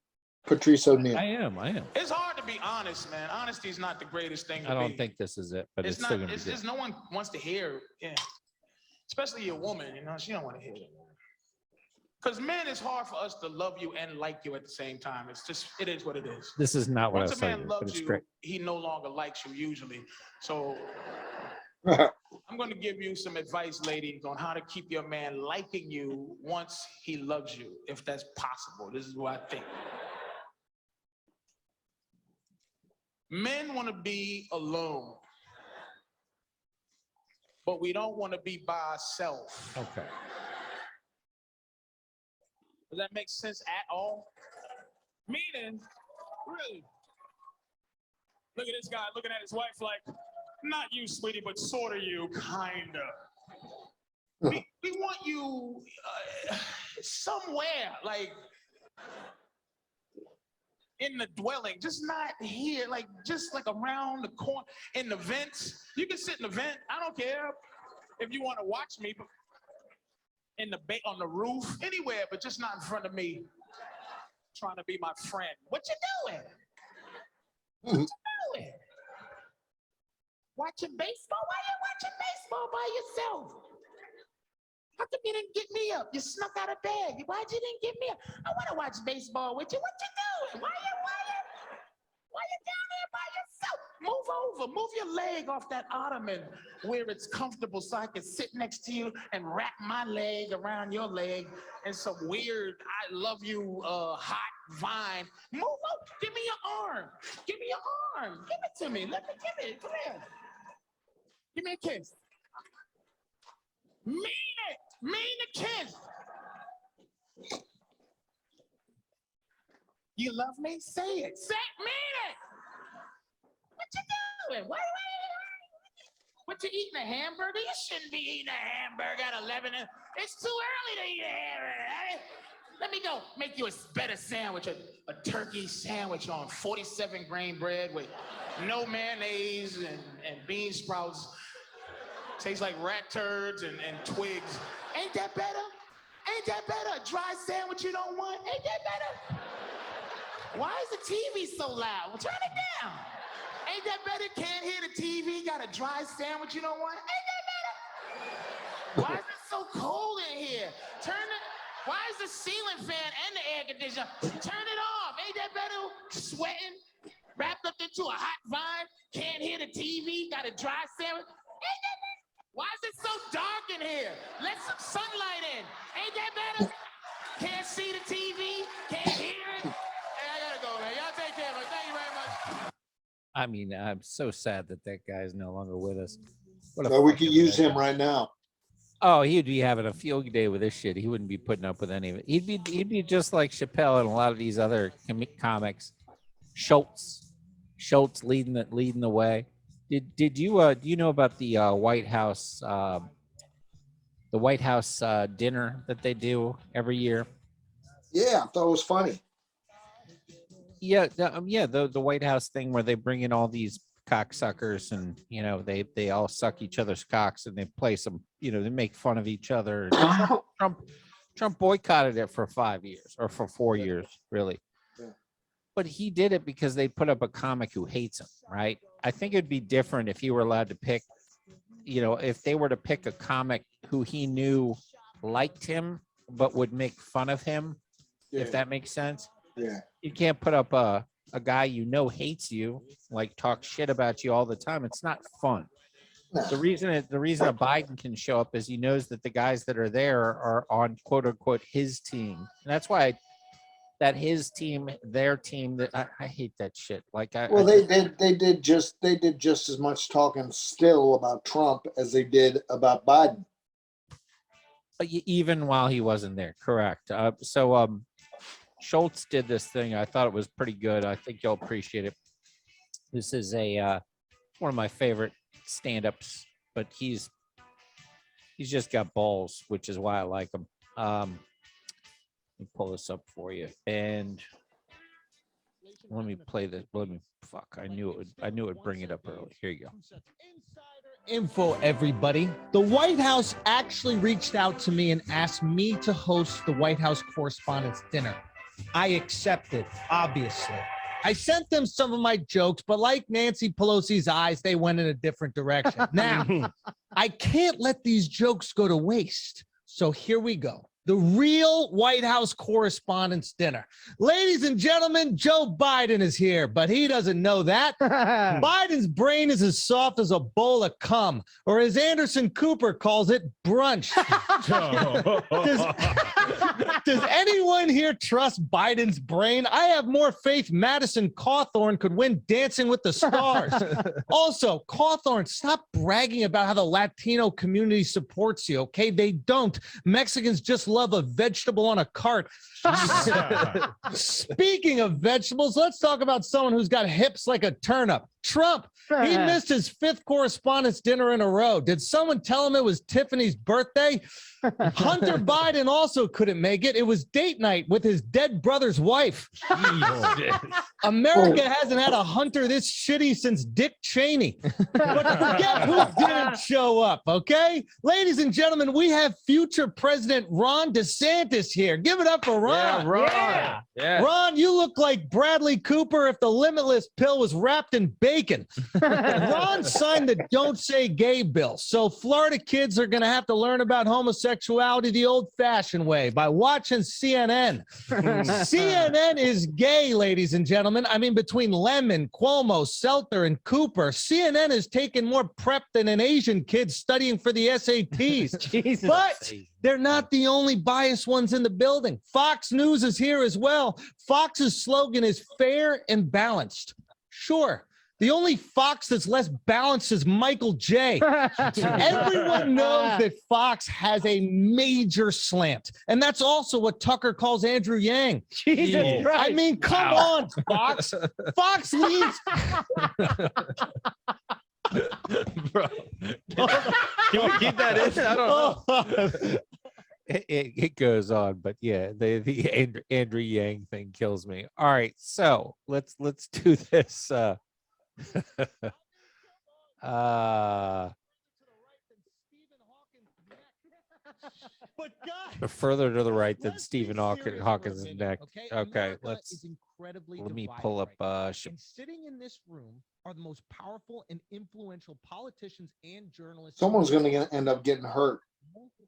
Patrice O'Neal. I am. It's hard to be honest, man. Honesty is not the greatest thing to I don't be. think this is it, but it's not. still gonna It's be good. just no one wants to hear. Yeah, especially a woman. You know, she don't want to hear it. Because men, it's hard for us to love you and like you at the same time. It's just, it is what it is. This is not what Once I was a man saying, but loves it's you, great. he no longer likes you usually. So I'm going to give you some advice, ladies, on how to keep your man liking you once he loves you, if that's possible. This is what I think. Men want to be alone, but we don't want to be by ourselves. Okay. Does that make sense at all? Meaning, really, look at this guy looking at his wife like, not you, sweetie, but sort of you, kinda. We want you somewhere, like in the dwelling, just not here, like just like around the corner, in the vents. You can sit in the vent, I don't care if you want to watch me, but in the on the roof, anywhere, but just not in front of me, trying to be my friend. What you doing? What you doing? Watching baseball? Why you watching baseball by yourself? How come you didn't get me up? You snuck out of bed. Why'd you didn't get me up? I want to watch baseball with you. What you doing? Why you down there by yourself? Move over. Move your leg off that ottoman where it's comfortable so I can sit next to you and wrap my leg around your leg in some weird, I love you, hot vine. Move over. Give me your arm. Give me your arm. Give it to me. Let me give it. Come here. Give me a kiss. Mean it. Mean the kiss. You love me? Say it. Say it. Mean it. What you doing? What you eating, a hamburger? You shouldn't be eating a hamburger at 11. It's too early to eat a hamburger. Let me go make you a better sandwich, a turkey sandwich on 47 grain bread with no mayonnaise and bean sprouts. Tastes like rat turds and twigs. Ain't that better? Ain't that better? A dry sandwich you don't want? Ain't that better? Why is the TV so loud? Well, turn it down. Ain't that better? Can't hear the TV, got a dry sandwich you don't want? Ain't that better? Why is it so cold in here? Why is the ceiling fan and the air conditioner? Turn it off. Ain't that better? Sweating, wrapped up into a hot vine, can't hear the TV, got a dry sandwich. Ain't that better? Why is it so dark in here? Let some sunlight in. Ain't that better? Can't see the TV, can't hear it. Hey, I gotta go, man. Y'all take care of it. Thank you very much. I mean, I'm so sad that guy is no longer with us. So we could use him right now. Oh, he'd be having a field day with this shit. He wouldn't be putting up with any of it. He'd be just like Chappelle and a lot of these other comics. Schultz leading the way. Did you do you know about the White House dinner that they do every year? Yeah, I thought it was funny. Yeah, the White House thing where they bring in all these cocksuckers and they all suck each other's cocks and they play some, they make fun of each other. Trump boycotted it for 5 years or for 4 years, really. Yeah. But he did it because they put up a comic who hates him, right? I think it'd be different if he were allowed to pick, if they were to pick a comic who he knew liked him but would make fun of him, if that makes sense. Yeah. You can't put up a guy hates you, like talk shit about you all the time. It's not fun. No. The reason a Biden can show up is he knows that the guys that are there are on quote unquote his team. And that's why that his team, their team, that I hate that shit. They did just as much talking still about Trump as they did about Biden. Even while he wasn't there, correct. Schultz did this thing. I thought it was pretty good. I think you'll appreciate it. This is one of my favorite stand-ups, but he's just got balls, which is why I like him. me pull this up for you. And let me play this. I knew it would bring it up early. Here you go. Info, everybody. The White House actually reached out to me and asked me to host the White House Correspondents' Dinner. I accepted, obviously. I sent them some of my jokes, but like Nancy Pelosi's eyes, they went in a different direction. Now, I can't let these jokes go to waste. So here we go. The real White House Correspondents' Dinner. Ladies and gentlemen, Joe Biden is here, but he doesn't know that. Biden's brain is as soft as a bowl of cum, or as Anderson Cooper calls it, brunch. Does anyone here trust Biden's brain? I have more faith Madison Cawthorn could win Dancing with the Stars. Also, Cawthorn, stop bragging about how the Latino community supports you, okay? They don't. Mexicans just love a vegetable on a cart. Speaking of vegetables, let's talk about someone who's got hips like a turnip. Trump. He missed his 5th Correspondents' Dinner in a row. Did someone tell him it was Tiffany's birthday? Hunter Biden also couldn't make it. It was date night with his dead brother's wife. America hasn't had a Hunter this shitty since Dick Cheney. But forget who didn't show up, okay? Ladies and gentlemen, we have future President Ron DeSantis here. Give it up for Ron. Yeah, Ron. Yeah. Ron, you look like Bradley Cooper if the Limitless pill was wrapped in bacon. Ron signed the Don't Say Gay bill, so Florida kids are going to have to learn about homosexuality the old-fashioned way by watching CNN. CNN is gay, ladies and gentlemen. I mean, between Lemon, Cuomo, Seltzer, and Cooper, CNN is taking more prep than an Asian kid studying for the SATs. Jesus. But they're not the only biased ones in the building. Fox News is here as well. Fox's slogan is fair and balanced. Sure. The only Fox that's less balanced is Michael J. Everyone knows that Fox has a major slant. And that's also what Tucker calls Andrew Yang. Jesus Christ. I mean, come on, Fox. Fox leads. Bro. Can we keep that in? I don't know. It goes on, but yeah, the Andrew Yang thing kills me. All right, so let's do this. But further to the right than Stephen Hawkins' neck. Okay, let me pull up. And sitting in this room are the most powerful and influential politicians and journalists. Someone's going to end up getting hurt.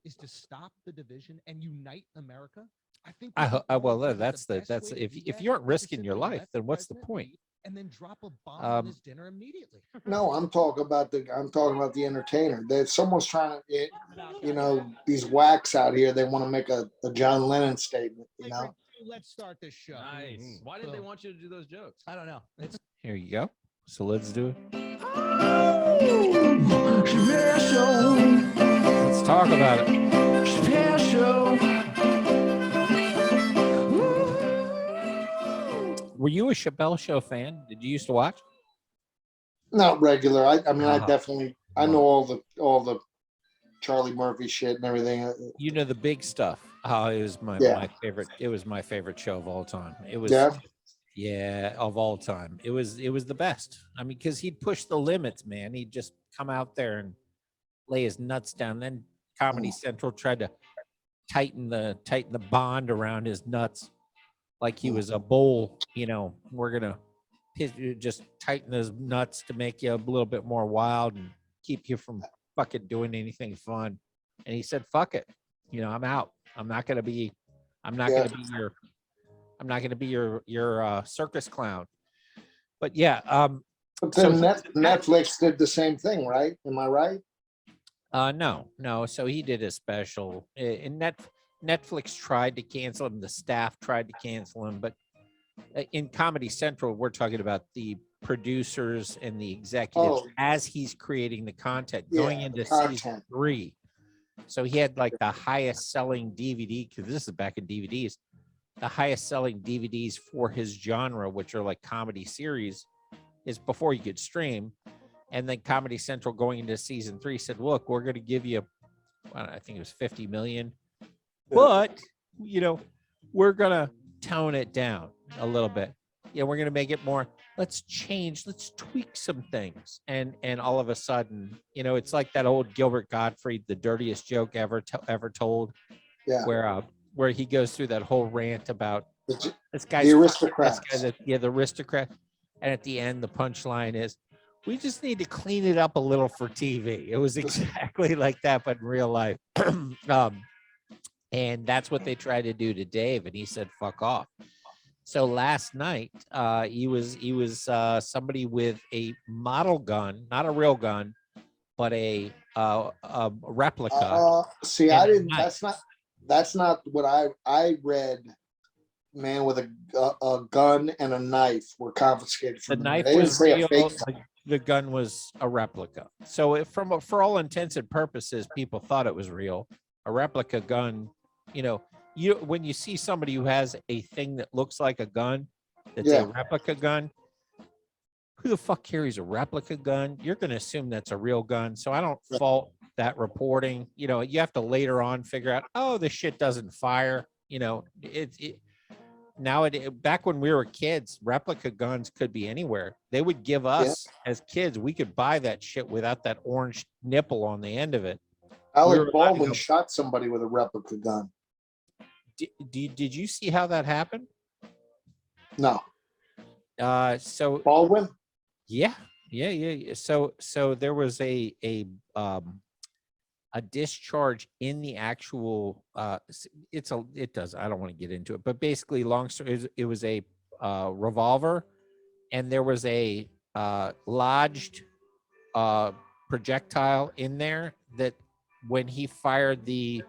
Is to stop the division and unite America. I think. Well, that's if you aren't risking your life, then what's the point? And then drop a bomb on his dinner immediately. No, I'm talking about the entertainer. That someone's trying to, these whacks out here. They want to make a John Lennon statement. Let's start this show. Nice. Why did they want you to do those jokes? I don't know. Here you go. So let's do it. Let's talk about it. Were you a Chappelle Show fan? Did you used to watch? Not regular. I mean, I definitely I know all the Charlie Murphy shit and everything. You know the big stuff. Oh, it was my favorite. It was my favorite show of all time. It was of all time. It was the best. I mean, because he'd push the limits, man. He'd just come out there and lay his nuts down. Then Comedy Central tried to tighten the bond around his nuts, like he was a bull. We're gonna just tighten his nuts to make you a little bit more wild and keep you from fucking doing anything fun. And he said, "Fuck it, I'm out. I'm not gonna be your circus clown." But yeah, but then Netflix did the same thing, right? Am I right? No. So he did a special. And Netflix tried to cancel him. The staff tried to cancel him, but in Comedy Central, we're talking about the producers and the executives as he's creating the content going into season 3. So he had like the highest selling DVD, because this is back in DVDs, the highest selling DVDs for his genre, which are like comedy series, is before you could stream. And then Comedy Central going into season 3 said, "Look, we're going to give you, I think it was $50 million, but we're gonna tone it down a little bit. Yeah, we're gonna make it more. Let's tweak some things, and all of a sudden, it's like that old Gilbert Gottfried, the dirtiest joke ever told, Yeah. where he goes through that whole rant about this guy's The fucking- aristocrats. this guy the aristocrat, and at the end, the punchline is, "We just need to clean it up a little for TV." It was exactly like that, but in real life. And that's what they tried to do to Dave, and he said, "Fuck off." So last night, he was somebody with a model gun, not a real gun, but a replica. See, and I a didn't. knife. That's not what I read. Man with a gun and a knife were confiscated The from him. knife They didn't was say a real. fake gun. The gun was a replica. So for all intents and purposes, people thought it was real. A replica gun, when you see somebody who has a thing that looks like a gun, that's Yeah. a replica gun, who the fuck carries a replica gun? You're going to assume that's a real gun. So I don't fault that reporting. You have to later on figure out, oh, this shit doesn't fire. Back when we were kids, replica guns could be anywhere. They would give us as kids, we could buy that shit without that orange nipple on the end of it. Alec Baldwin shot somebody with a replica gun. Did you see how that happened? No. So Baldwin? yeah. So there was a discharge in the actual I don't want to get into it, but basically long story, it was a revolver, and there was a lodged projectile in there that when he fired the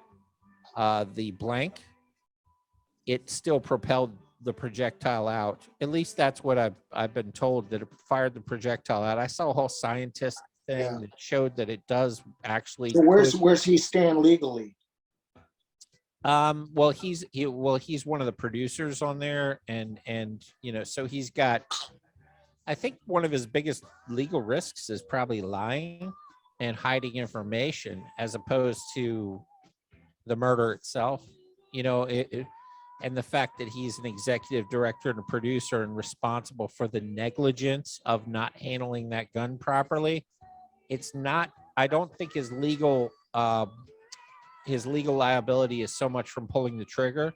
blank, it still propelled the projectile out. At least that's what I've been told, that it fired the projectile out. I saw a whole scientist thing that showed that it does actually. So where's he stand legally? Well, he's one of the producers on there, and so he's got, I think one of his biggest legal risks is probably lying and hiding information, as opposed to the murder itself. And the fact that he's an executive director and a producer and responsible for the negligence of not handling that gun properly. It's not, I don't think his legal liability is so much from pulling the trigger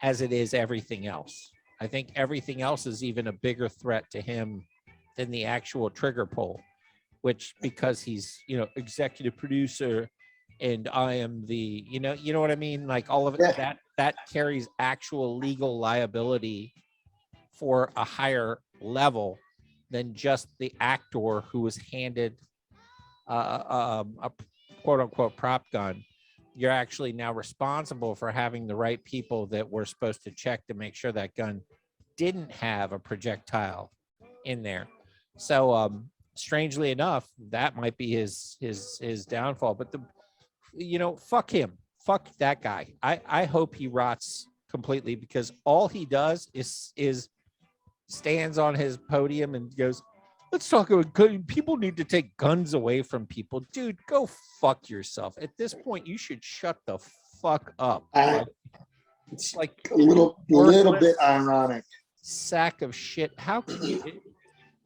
as it is everything else. I think everything else is even a bigger threat to him than the actual trigger pull, which, because he's, executive producer, and I am the, you know what I mean? Like all of it, that carries actual legal liability for a higher level than just the actor who was handed a quote unquote prop gun. You're actually now responsible for having the right people that were supposed to check to make sure that gun didn't have a projectile in there. So strangely enough, that might be his downfall. But fuck him. Fuck that guy. I hope he rots completely, because all he does is stands on his podium and goes, let's talk about people need to take guns away from people. Dude, go fuck yourself. At this point, you should shut the fuck up. It's like a little bit ironic. Sack of shit. How can you?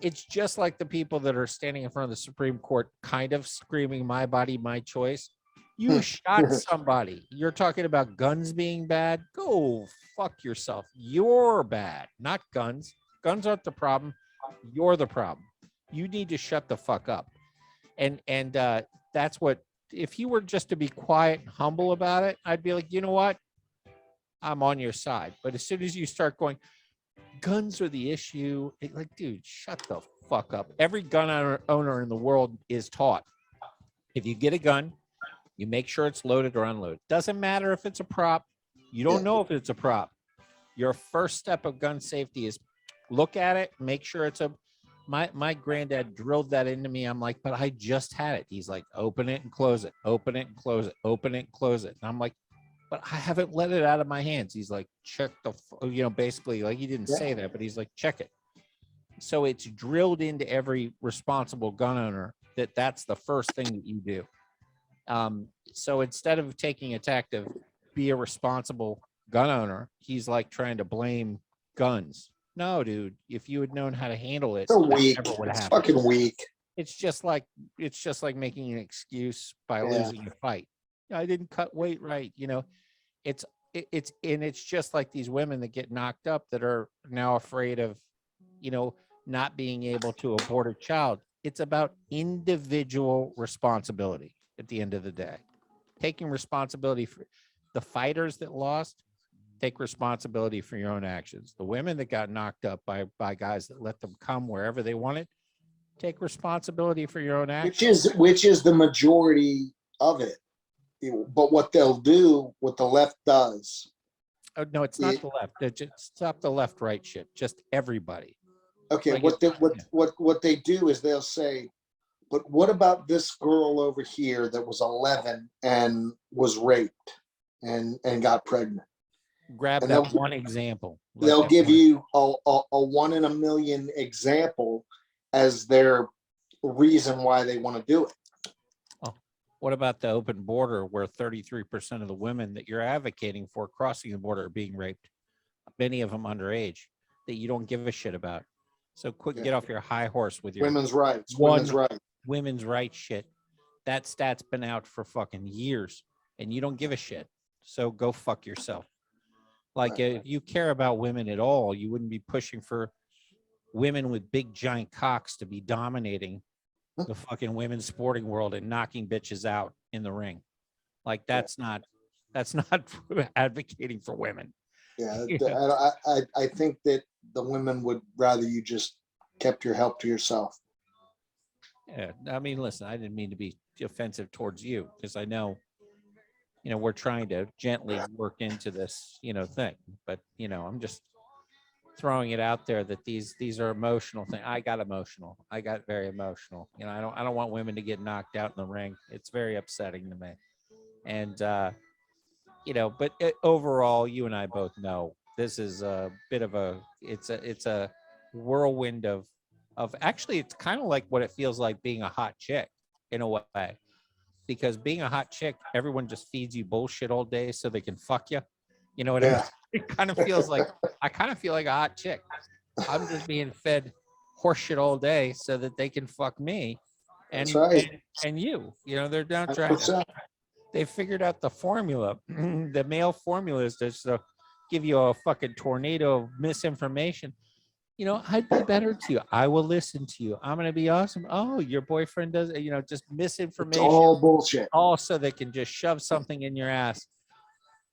It's just like the people that are standing in front of the Supreme Court, kind of screaming, "My body, my choice." You shot somebody. You're talking about guns being bad. Go fuck yourself. You're bad, not guns. Guns aren't the problem. You're the problem. You need to shut the fuck up. And that's what, if you were just to be quiet and humble about it, I'd be like, you know what? I'm on your side. But as soon as you start going, guns are the issue, like, dude, shut the fuck up. Every gun owner in the world is taught, if you get a gun, you make sure it's loaded or unloaded. Doesn't matter if it's a prop. You don't know if it's a prop. Your first step of gun safety is look at it, make sure it's a. My granddad drilled that into me. I'm like, but I just had it. He's like, open it and close it, open it and close it, open it and close it. And I'm like, but I haven't let it out of my hands. He's like, check basically, like, he didn't say that, but he's like, check it. So it's drilled into every responsible gun owner that that's the first thing that you do. So instead of taking a tack of be a responsible gun owner, he's like trying to blame guns. No, dude, if you had known how to handle it, It's a that weak. never would It's happen. fucking weak. It's just like making an excuse by Yeah. losing a fight. I didn't cut weight right. It's just like these women that get knocked up that are now afraid of, not being able to abort a child. It's about individual responsibility at the end of the day. Taking responsibility for the fighters that lost, take responsibility for your own actions. The women that got knocked up by guys that let them come wherever they wanted, take responsibility for your own actions. Which is the majority of it. But what they'll do, what the left does. Oh, no, it's not the left. Just stop the left-right shit. Just everybody. Okay, Like what they do is they'll say, but what about this girl over here that was 11 and was raped and got pregnant? Grab And that one example. Like They'll that give one- you a 1 in a million example as their reason why they want to do it. What about the open border where 33% of the women that you're advocating for crossing the border are being raped? Many of them underage that you don't give a shit about. So quick, get off your high horse with your Women's rights. Women's rights. women's rights shit. That stat's been out for fucking years and you don't give a shit. So go fuck yourself. Like if you care about women at all, you wouldn't be pushing for women with big giant cocks to be dominating the fucking women's sporting world and knocking bitches out in the ring. Like that's not advocating for women. Yeah, Yeah. I think that the women would rather you just kept your help to yourself. Yeah, I mean, listen, I didn't mean to be offensive towards you because I know, we're trying to gently work into this, thing. But I'm just throwing it out there that these are emotional things. I got emotional. I got very emotional. I don't want women to get knocked out in the ring. It's very upsetting to me. And but overall, you and I both know this is a bit of it's a whirlwind of actually it's kind of like what it feels like being a hot chick in a way, because being a hot chick, everyone just feeds you bullshit all day so they can fuck you. You know what I mean? It kind of feels like I kind of feel like a hot chick. I'm just being fed horseshit all day so that they can fuck me. And That's right. and you, they're now trying to. They figured out the formula. The male formula is just to give you a fucking tornado of misinformation. I'd be better to you. I will listen to you. I'm going to be awesome. Oh, your boyfriend does, just misinformation. It's all bullshit. All so they can just shove something in your ass.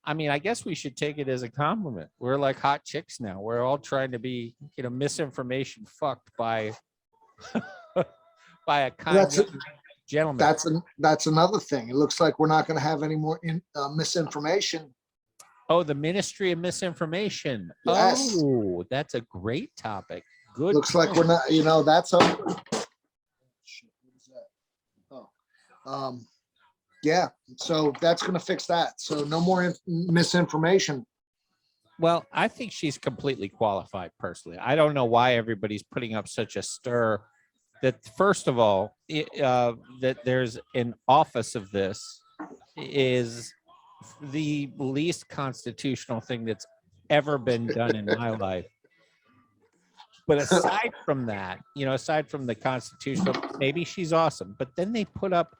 I mean, I guess we should take it as a compliment. We're like hot chicks now. We're all trying to be, misinformation fucked by by a kind gentleman. That's another thing. It looks like we're not going to have any more misinformation. Oh, the Ministry of Misinformation. Yes. Oh, that's a great topic. Good. Looks like we're not. That's over. Oh, yeah. So that's going to fix that. So no more misinformation. Well, I think she's completely qualified personally. I don't know why everybody's putting up such a stir that, first of all, that there's an office of this is the least constitutional thing that's ever been done in my life. But aside from that, aside from the constitutional, maybe she's awesome. But then they put up,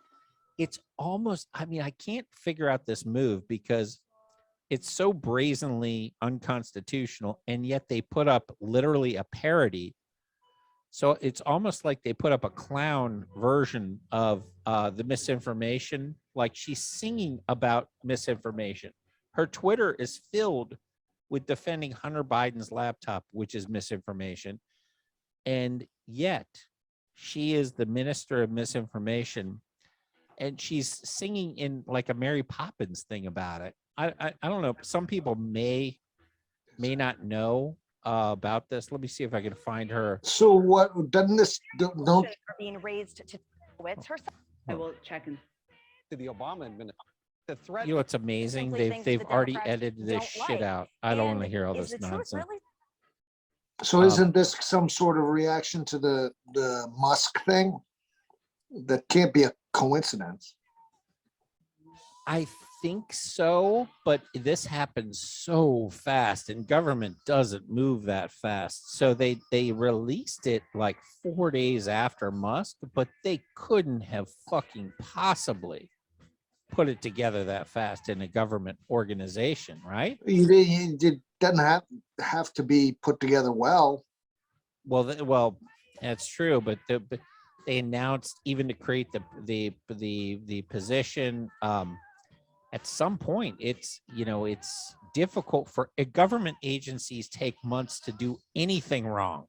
it's almost, I mean, I can't figure out this move because it's so brazenly unconstitutional, and yet they put up literally a parody. So it's almost like they put up a clown version of the misinformation, like she's singing about misinformation. Her Twitter is filled with defending Hunter Biden's laptop, which is misinformation. And yet she is the minister of misinformation. And she's singing in like a Mary Poppins thing about it. I don't know. Some people may not know about this. Let me see if I can find her. So what doesn't this don't Are being raised to wits herself? I will check in. To the Obama administration. The threat. It's amazing. Simply things They've the already Democrats edited this don't shit like. out. I don't want to And hear all is this the truth nonsense. really? So isn't this some sort of reaction to the Musk thing? That can't be a coincidence. I think so, but this happens so fast, and government doesn't move that fast. So they released it like 4 days after Musk, but they couldn't have fucking possibly put it together that fast in a government organization, right? It doesn't have to be put together well. Well, that's true, but they announced even to create the position. At some point, it's difficult for government agencies take months to do anything wrong.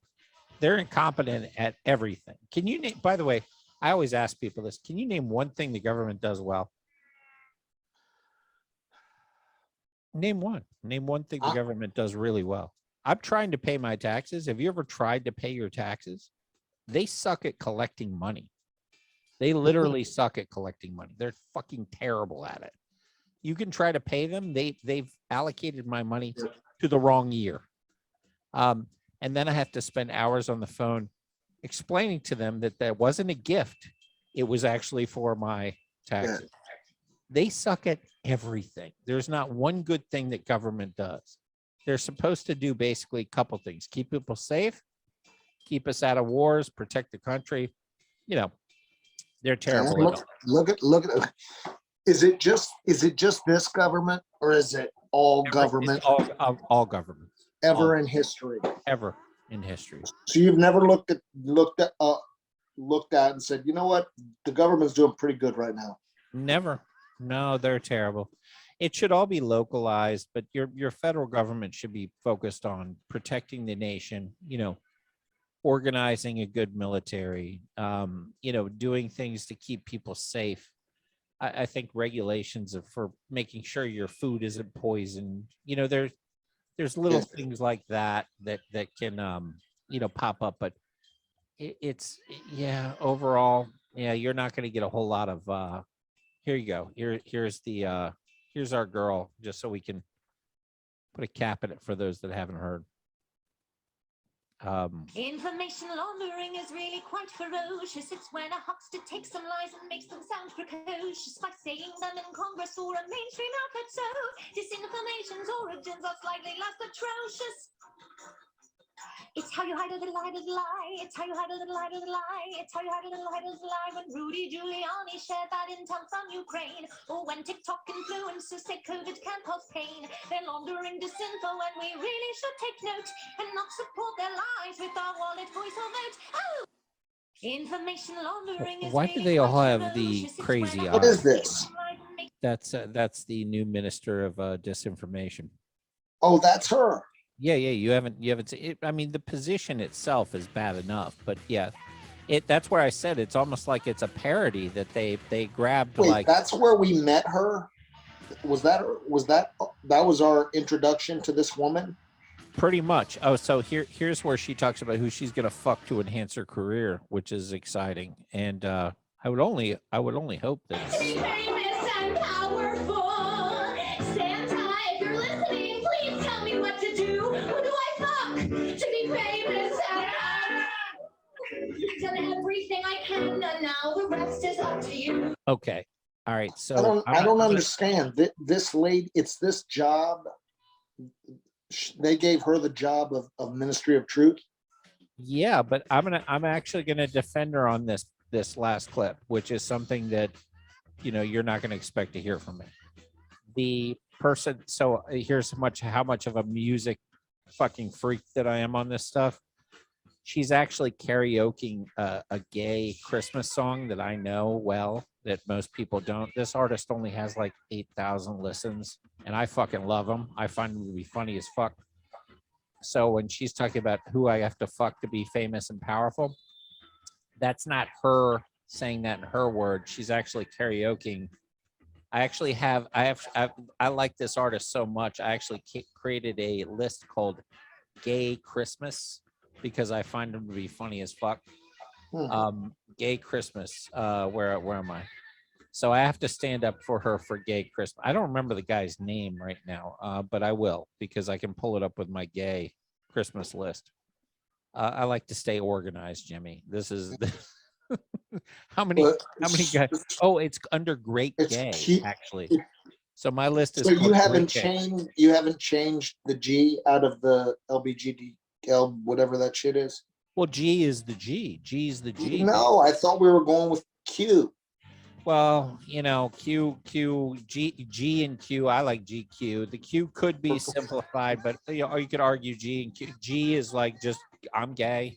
They're incompetent at everything. Can you name? By the way, I always ask people this: can you name one thing the government does well? Name one. Name one thing the government does really well. I'm trying to pay my taxes. Have you ever tried to pay your taxes? They suck at collecting money. They literally suck at collecting money. They're fucking terrible at it. You can try to pay them. They've allocated my money to the wrong year. And then I have to spend hours on the phone explaining to them that wasn't a gift. It was actually for my taxes. They suck at everything. There's not one good thing that government does. They're supposed to do basically a couple things: keep people safe, keep us out of wars, protect the country. They're terrible. Look at. Is it just this government, or is it all government? All governments ever in history. Ever in history. So you've never looked at and said, you know what, the government's doing pretty good right now. Never. No, they're terrible. It should all be localized, but your federal government should be focused on protecting the nation, organizing a good military, doing things to keep people safe. I think regulations for making sure your food isn't poisoned. There's little things like that can, pop up, but overall, you're not going to get a whole lot of, here you go. Here's our girl, just so we can put a cap in it for those that haven't heard. Information laundering is really quite ferocious. It's when a huckster takes some lies and makes them sound precocious by saying them in Congress or a mainstream outlet. So disinformation's origins are slightly less atrocious. It's how you hide a little lie. It's how you hide a little lie. It's how you hide a little lie. When Rudy Giuliani shared bad intel from Ukraine, or when TikTok influencers say COVID can cause pain, they're laundering disinfo, and we really should take note and not support their lies with our wallet, voice, or vote. Oh! Information laundering is why do they all have the crazy eyes? What is this? That's the new minister of disinformation. Oh, that's her. Yeah, you haven't seen it. I mean, the position itself is bad enough, but that's where I said it's almost like it's a parody that they grabbed. Wait, like that's where we met her. That was our introduction to this woman? Pretty much. Oh, so here's where she talks about who she's gonna fuck to enhance her career, which is exciting. And I would only hope that Famous and powerful. Santa, if you're listening, please tell me what to do. Who do I fuck to be famous? I've done everything I can, and now the rest is up to you. okay. All right. So I don't understand. This lady, it's this job. They gave her the job of Ministry of Truth. Yeah, but I'm actually gonna defend her on this last clip, which is something that you're not gonna expect to hear from me. The person. So here's how much of a music fucking freak that I am on this stuff. She's actually karaokeing a gay Christmas song that I know well, that most people don't. This artist only has like 8,000 listens, and I fucking love him. I find him to be funny as fuck. So when she's talking about who I have to fuck to be famous and powerful, that's not her saying that in her words. She's actually karaokeing. I like this artist so much. I actually created a list called Gay Christmas because I find him to be funny as fuck. Gay Christmas. Where am I? So I have to stand up for her for Gay Christmas. I don't remember the guy's name right now, but I will, because I can pull it up with my gay Christmas list. I like to stay organized, Jimmy. This is how many guys? Oh, it's under Great Gay, actually. So my list is So you called haven't Great Day. changed the G out of the LBGDL, whatever that shit is. Well, G is the G. G is the G. No, I thought we were going with Q. Well, you know, G and Q. I like GQ. The Q could be simplified, but you know, or you could argue G and Q. G is like just I'm gay.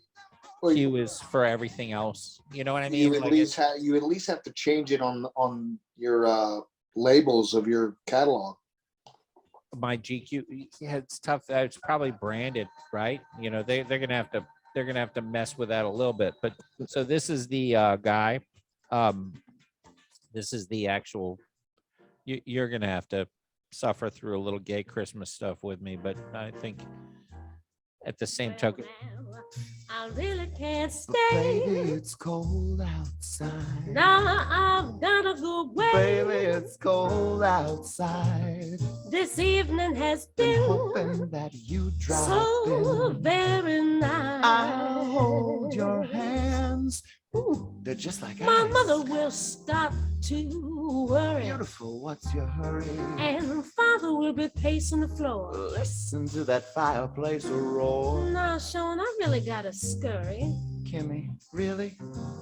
Well, Q is for everything else. You know what I mean? you at Like least have to change it on your labels of your catalog. my GQ. Yeah, it's tough. It's probably branded, right? You know, they're gonna have to mess with that a little bit. But so this is the guy. This is the actual. You're gonna have to suffer through a little gay Christmas stuff with me, but I think at the same token, I really can't stay. Baby, it's cold outside. Now I've gotta go away. Baby, it's cold outside. This evening has Been been hoping that you drop so in. very nice. I'll hold your hands. Ooh, they're just like My ice. mother will start to worry, Beautiful, what's your hurry? and father will be pacing the floor. Listen to that fireplace roar. Now, Sean, I really gotta scurry. Kimmy, really?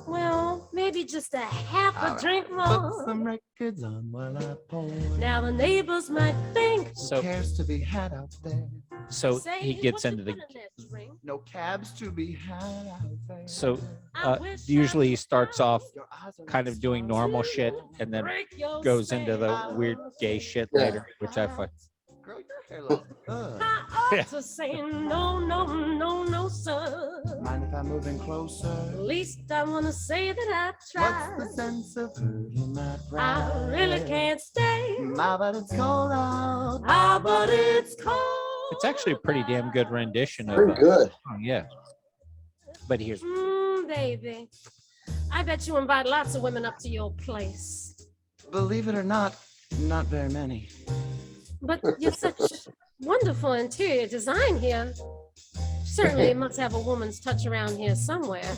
Well, maybe just a half All a right, drink Put more. some records on while I pour. Now the neighbors might think. Who so cares to be had out there? Say, he gets what you into the. put in that drink? No cabs to be had out there. So I wish I usually he could starts off Your eyes are kind like of doing stars. normal shit and then break your goes into the spell. weird gay shit Yeah. later, which I find. Girl, your hair looks good. I ought to say no, no, no, no, sir. Mind if I move in closer? At least I want to say that I What's tried. the sense of hurting my pride? I really can't stay. My, but it's cold out. Ah, but it's cold. It's actually a pretty damn good rendition of Pretty good. yeah. But here's Baby, I bet you invite lots of women up to your place. Believe it or not, not very many. But you're such wonderful interior design here. Certainly must have a woman's touch around here somewhere.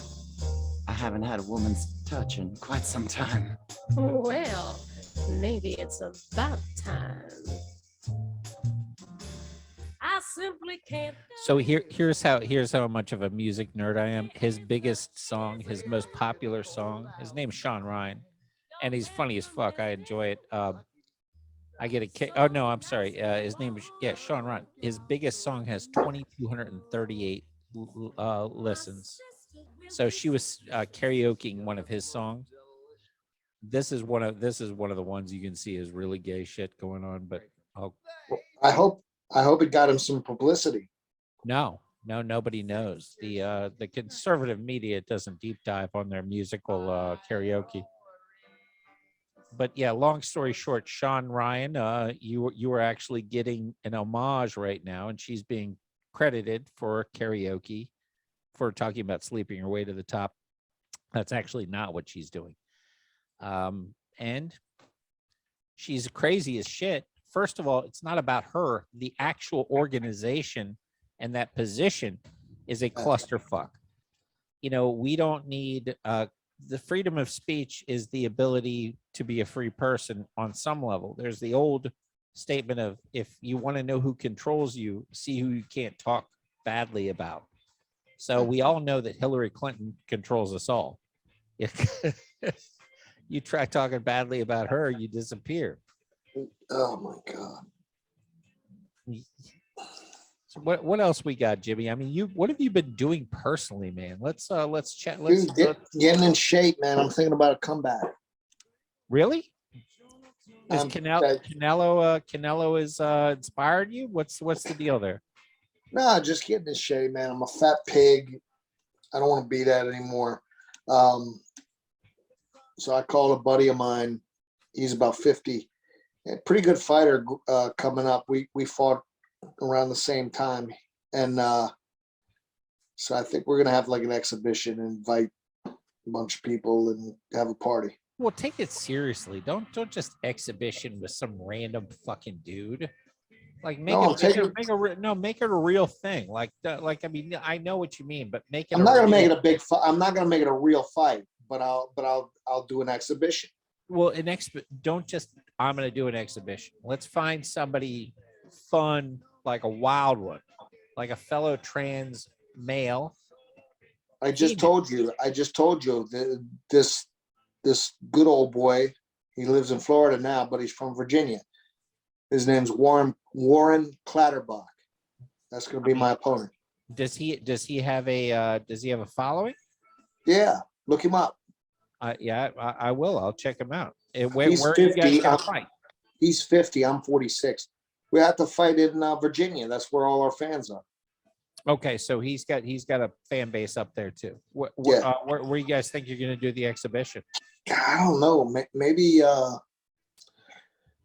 I haven't had a woman's touch in quite some time. Well, maybe it's about time. I simply can't. so here's how much of a music nerd I am. His biggest song, his most popular song, his name's Sean Ryan, and he's funny as fuck. I enjoy it. I get a kick. Oh no, I'm sorry. His name is Sean Ryan. His biggest song has 2,238 listens. So she was karaokeing one of his songs. This is one of the ones you can see is really gay shit going on. But I hope it got him some publicity. no, nobody knows. The conservative media doesn't deep dive on their musical karaoke. But yeah, long story short, Sean Ryan, you are actually getting an homage right now, and she's being credited for karaoke for talking about sleeping her way to the top. That's actually not what she's doing. And she's crazy as shit. First of all, it's not about her. The actual organization and that position is a clusterfuck. You know, we don't need the freedom of speech is the ability to be a free person on some level. There's the old statement of if you want to know who controls you, see who you can't talk badly about. So we all know that Hillary Clinton controls us all. If you try talking badly about her, you disappear. Oh my God. So what else we got, Jimmy? I mean, what have you been doing personally, man? Let's chat. Dude, getting in shape, man. I'm thinking about a comeback. Really? Is Um, Canelo is inspired you? What's the deal there? No, just getting in shape, man. I'm a fat pig. I don't want to be that anymore. So I called a buddy of mine. He's about 50. A pretty good fighter coming up. We fought around the same time. And so I think we're going to have like an exhibition and invite a bunch of people and have a party. Well, take it seriously. Don't just exhibition with some random fucking dude. Like make it a real thing. Like I mean, I know what you mean, but make it. I'm not gonna make it a big fight. I'm not gonna make it a real fight, but I'll do an exhibition. Well, don't just I'm going to do an exhibition. Let's find somebody fun, like a wild one, like a fellow trans male. I just told you that this good old boy, he lives in Florida now, but he's from Virginia. His name's Warren Clatterbach. That's going to be my opponent. Does he have a following? Yeah, look him up. Yeah, I will. I'll check him out. Where He's are you guys 50. gonna fight? He's 50. I'm 46. We have to fight in Virginia. That's where all our fans are. Okay, so he's got a fan base up there too. Yeah. Where you guys think you're going to do the exhibition? I don't know. Maybe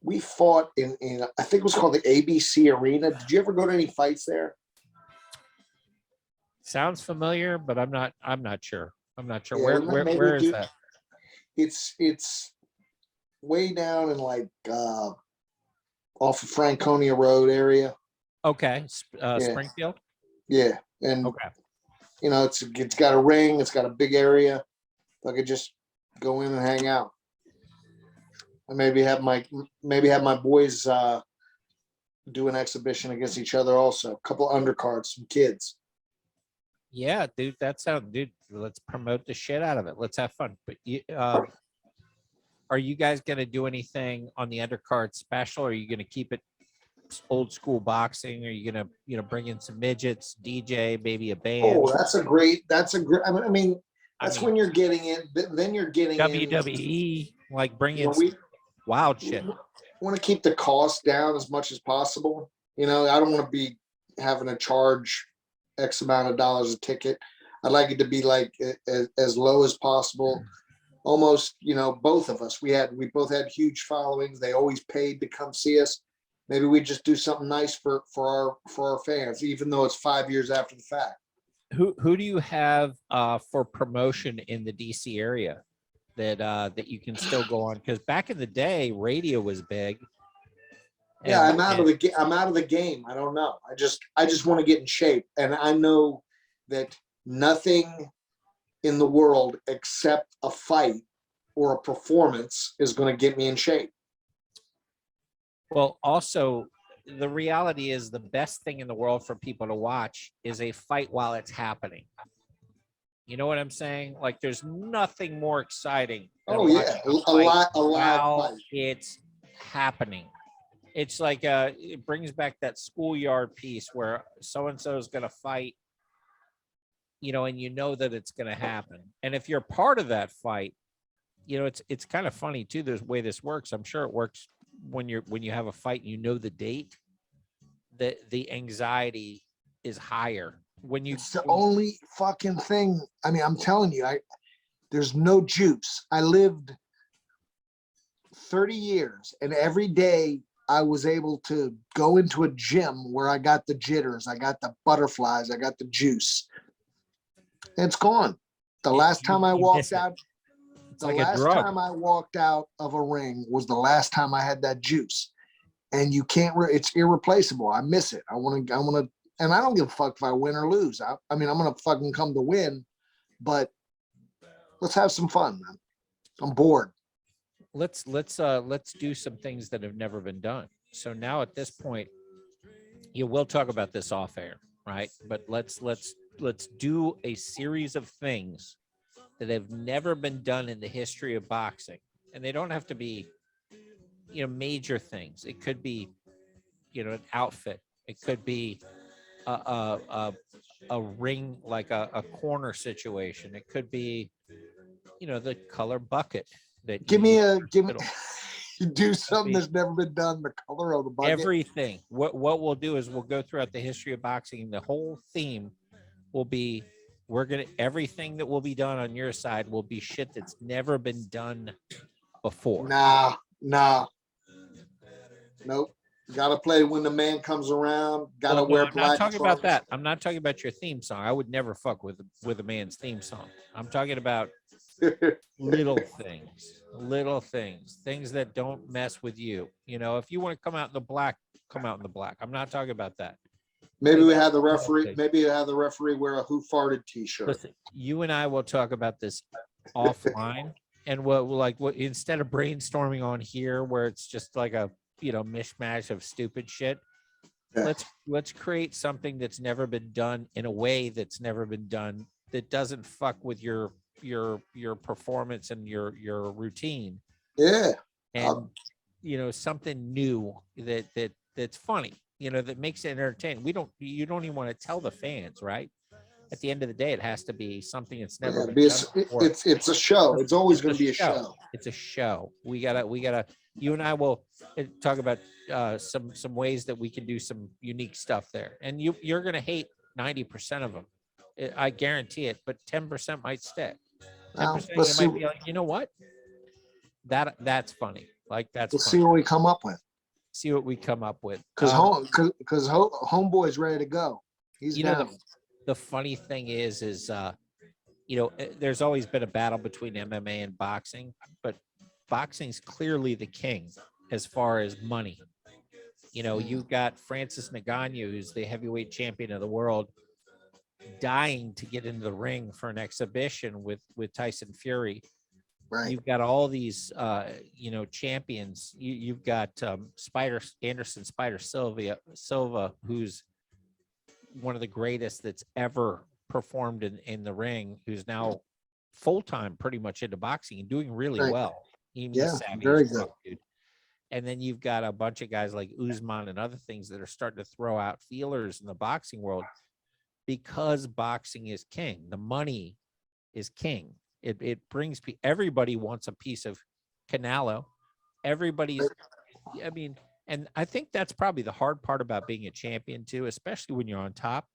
we fought in I think it was called the ABC Arena. Did you ever go to any fights there? Sounds familiar, but I'm not sure. I'm not sure. Yeah, Where is that? It's way down in like off of Franconia Road area. Okay, Springfield. Yeah, and Okay. it's got a ring. It's got a big area. I could just go in and hang out. And maybe have my boys do an exhibition against each other also. A couple undercards, some kids. Yeah, dude, dude, let's promote the shit out of it. Let's have fun. But are you guys going to do anything on the undercard special? Or are you going to keep it old school boxing? Are you going to bring in some midgets, DJ, maybe a band? Oh, that's a great. I mean, when you're getting in. Then you're getting WWE, like bringing wild shit. Want to keep the cost down as much as possible. I don't want to be having to charge X amount of dollars a ticket. I'd like it to be like as low as possible. Almost, both of us. We both had huge followings. They always paid to come see us. Maybe we just do something nice for our fans, even though it's 5 years after the fact. Who do you have for promotion in the DC area that you can still go on? Because back in the day, radio was big. Yeah, I'm out of the game. I don't know. I just want to get in shape, and I know that nothing in the world except a fight or a performance is going to get me in shape. Well, also, the reality is the best thing in the world for people to watch is a fight while it's happening. You know what I'm saying? Like, there's nothing more exciting than a live fight. It's happening. It's like it brings back that schoolyard piece where so-and-so is going to fight, and you know that it's going to happen. And if you're part of that fight, it's kind of funny too. The way this works, I'm sure it works when you have a fight and you know the date. The anxiety is higher when you. It's the only fucking thing. I mean, I'm telling you, there's no juice. I lived 30 years, and every day I was able to go into a gym where I got the jitters, I got the butterflies, I got the juice. It's gone. The last time I walked out, time I walked out of a ring was the last time I had that juice. And you can't, it's irreplaceable. I miss it. I want to, and I don't give a fuck if I win or lose. I mean, I'm going to fucking come to win, but let's have some fun, man. I'm bored. Let's do some things that have never been done. So now at this point, we'll talk about this off air, right? But let's do a series of things that have never been done in the history of boxing. And they don't have to be, major things. It could be, an outfit. It could be a ring, like a corner situation. It could be, the color bucket. That give me do something that's never been done. The color of the bucket. Everything. What we'll do is we'll go throughout the history of boxing. The whole theme will be everything that will be done on your side will be shit that's never been done before. Nah. Nope. Gotta play when the man comes around. Gotta wear black. I'm not talking about that. I'm not talking about your theme song. I would never fuck with a man's theme song. I'm talking about little things that don't mess with you. If you want to come out in the black, come out in the black. I'm not talking about that. Maybe we have the referee. Maybe have the referee wear a "Who Farted" T-shirt. Listen, you and I will talk about this offline. what instead of brainstorming on here where it's just like a mishmash of stupid shit, Yeah. let's create something that's never been done in a way that's never been done, that doesn't fuck with your performance and your routine, Yeah. and something new that's funny, that makes it entertaining. You don't even want to tell the fans, right? At the end of the day, it has to be something that's never been done before. It's a show. It's always going to be a show. show. It's a show. We gotta. You and I will talk about some ways that we can do some unique stuff there. And you're gonna hate 90% of them. I guarantee it. But 10% might stick. 10% you Let's might see. be like, you know what? That's funny. Like that's Let's funny. see what we come up with. See what we come up with. Because homeboy's ready to go. He's down. The funny thing is there's always been a battle between MMA and boxing, but boxing's clearly the king as far as money. You've got Francis Ngannou, who's the heavyweight champion of the world, dying to get into the ring for an exhibition with Tyson Fury. Right. You've got all these champions. You've got Anderson Spider Silva, who's one of the greatest that's ever performed in the ring, who's now full-time pretty much into boxing and doing really well. Very good. Dude. And then you've got a bunch of guys like Usman and other things that are starting to throw out feelers in the boxing world, because boxing is king. The money is king. It brings everybody wants a piece of Canelo. And I think that's probably the hard part about being a champion too, especially when you're on top.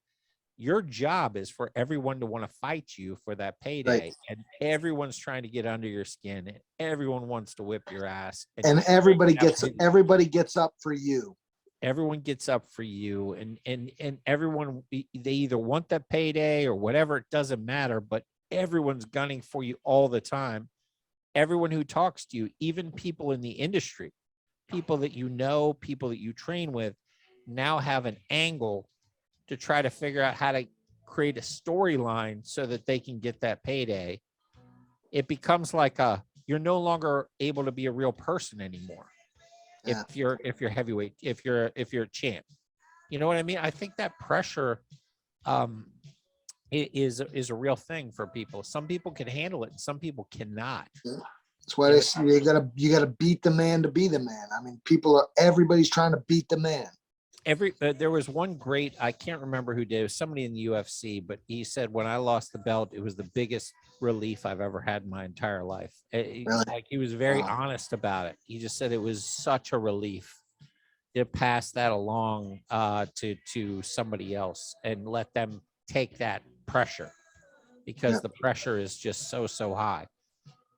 Your job is for everyone to want to fight you for that payday, and everyone's trying to get under your skin, and everyone wants to whip your ass. And everybody gets up for you. Everyone gets up for you, and everyone, they either want that payday or whatever. It doesn't matter, but everyone's gunning for you all the time. Everyone who talks to you, even people in the industry, people that people that you train with, now have an angle to try to figure out how to create a storyline so that they can get that payday. It becomes like you're no longer able to be a real person anymore. Yeah. If you're heavyweight, if you're a champ, you know what I mean? I think that pressure is a real thing for people. Some people can handle it and some people cannot. That's why they say you gotta beat the man to be the man. I mean, everybody's trying to beat the man. There was one great, I can't remember who did it, was somebody in the UFC, but he said, when I lost the belt, it was the biggest relief I've ever had in my entire life. Really? Like, he was very honest about it. He just said it was such a relief to pass that along to somebody else and let them take that pressure, because the pressure is just so high.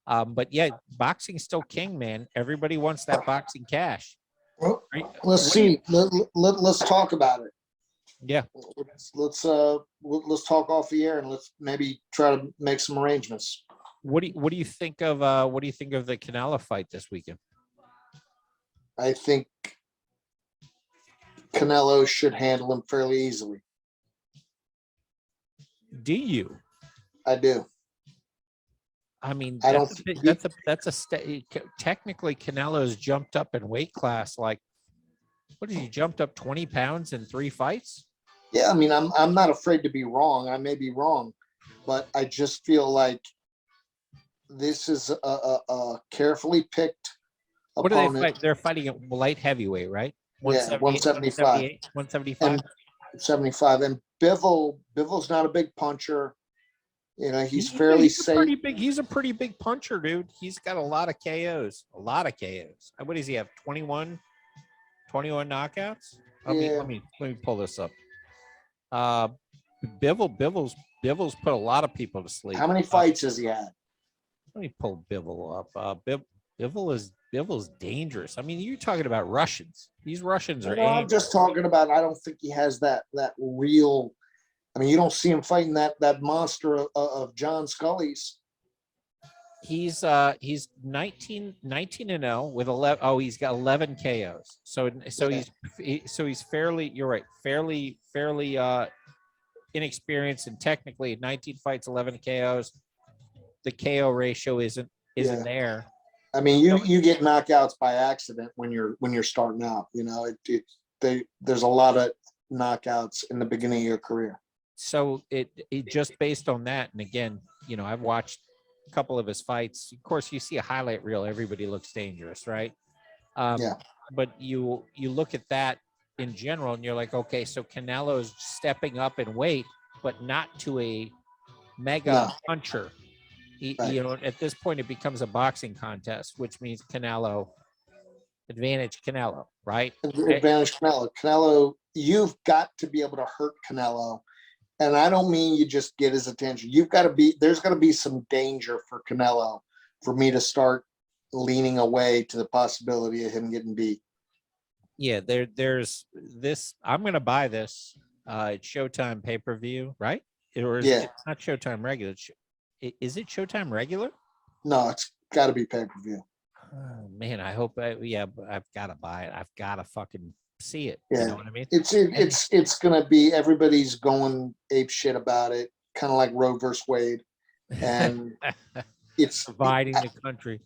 But yeah, boxing's still king, man. Everybody wants that boxing cash. Well, let's see. Let's talk about it. Yeah. Let's talk off the air and let's maybe try to make some arrangements. What do you think of the Canelo fight this weekend? I think Canelo should handle him fairly easily. Do you? I do. I mean, technically Canelo's jumped up in weight class. Like, what did he jumped up 20 pounds in 3 fights? Yeah, I mean, I'm not afraid to be wrong. I may be wrong, but I just feel like this is a carefully picked opponent. What do they fight? They're fighting at light heavyweight, right? Yeah, 175. 175. 75. And Bivol's not a big puncher. You know, he's fairly safe. He's a pretty big puncher, dude. He's got a lot of KOs. What does he have? 21 knockouts? Let me pull this up. Bivol's put a lot of people to sleep. How many fights has he had? Let me pull Bivol up. Bivol's dangerous. I mean, you're talking about Russians. These Russians are. I'm just talking about. I don't think he has that real. I mean, you don't see him fighting that monster of John Scully's. He's 19-0 with 11. Oh, he's got 11 KOs. So he's fairly. You're right. Fairly inexperienced, and technically 19 fights, 11 KOs. The KO ratio isn't isn't Yeah. there. I mean, you get knockouts by accident when you're starting out. You know, there's a lot of knockouts in the beginning of your career. So it just based on that, and again, I've watched a couple of his fights. Of course, you see a highlight reel, everybody looks dangerous, right? Yeah. But you look at that in general, and you're like, okay, so Canelo's stepping up in weight, but not to a mega No. puncher. Right. At this point, it becomes a boxing contest, which means advantage Canelo, right? Advantage Canelo. Canelo, you've got to be able to hurt Canelo. And I don't mean you just get his attention. There's got to be some danger for Canelo for me to start leaning away to the possibility of him getting beat. Yeah, there's this. I'm going to buy this. It's Showtime pay-per-view, right? Or is it not Showtime regular? Is it Showtime regular? No, it's got to be pay-per-view. Oh, man, I hope. I've got to buy it. I've got to fucking see it. Yeah. You know what I mean? It's going to be, everybody's going ape shit about it, kind of like Roe versus Wade. And it's dividing the country.